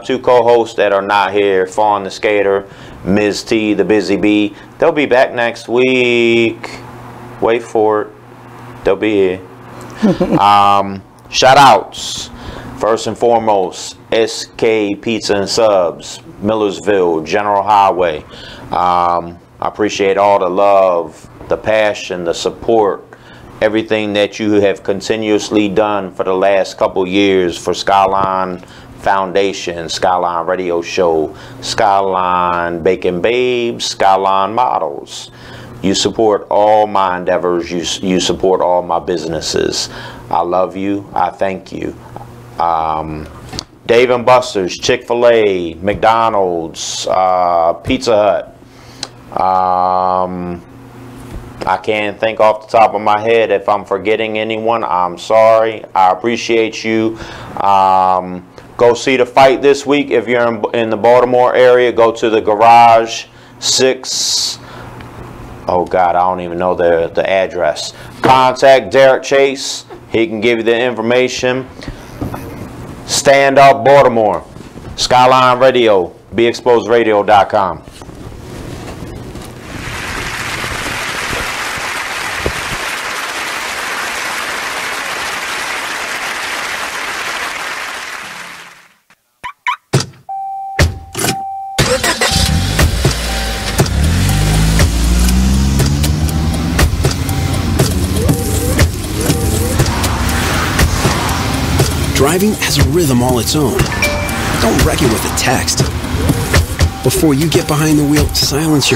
two co-hosts that are not here, Fawn the Skater, Ms. T, the Busy Bee. They'll be back next week. Wait for it. They'll be here. Shout outs. First and foremost, SK Pizza and Subs, Millersville, General Highway. I appreciate all the love, the passion, the support, everything that you have continuously done for the last couple years for Skylyne Foundation, Skylyne Radio Show, Skylyne Bacon Babes, Skylyne Models. You support all my endeavors. You support all my businesses. I love you. I thank you. Dave & Buster's, Chick-fil-A, McDonald's, Pizza Hut. I can't think off the top of my head. If I'm forgetting anyone, I'm sorry. I appreciate you. Go see the fight this week. If you're in the Baltimore area, go to the Garage 6. Oh God, I don't even know the address. Contact Derek Chase. He can give you the information. Stand Up Baltimore, Skylyne Radio, BeExposedRadio.com. Driving has a rhythm all its own. Don't wreck it with a text. Before you get behind the wheel, silence your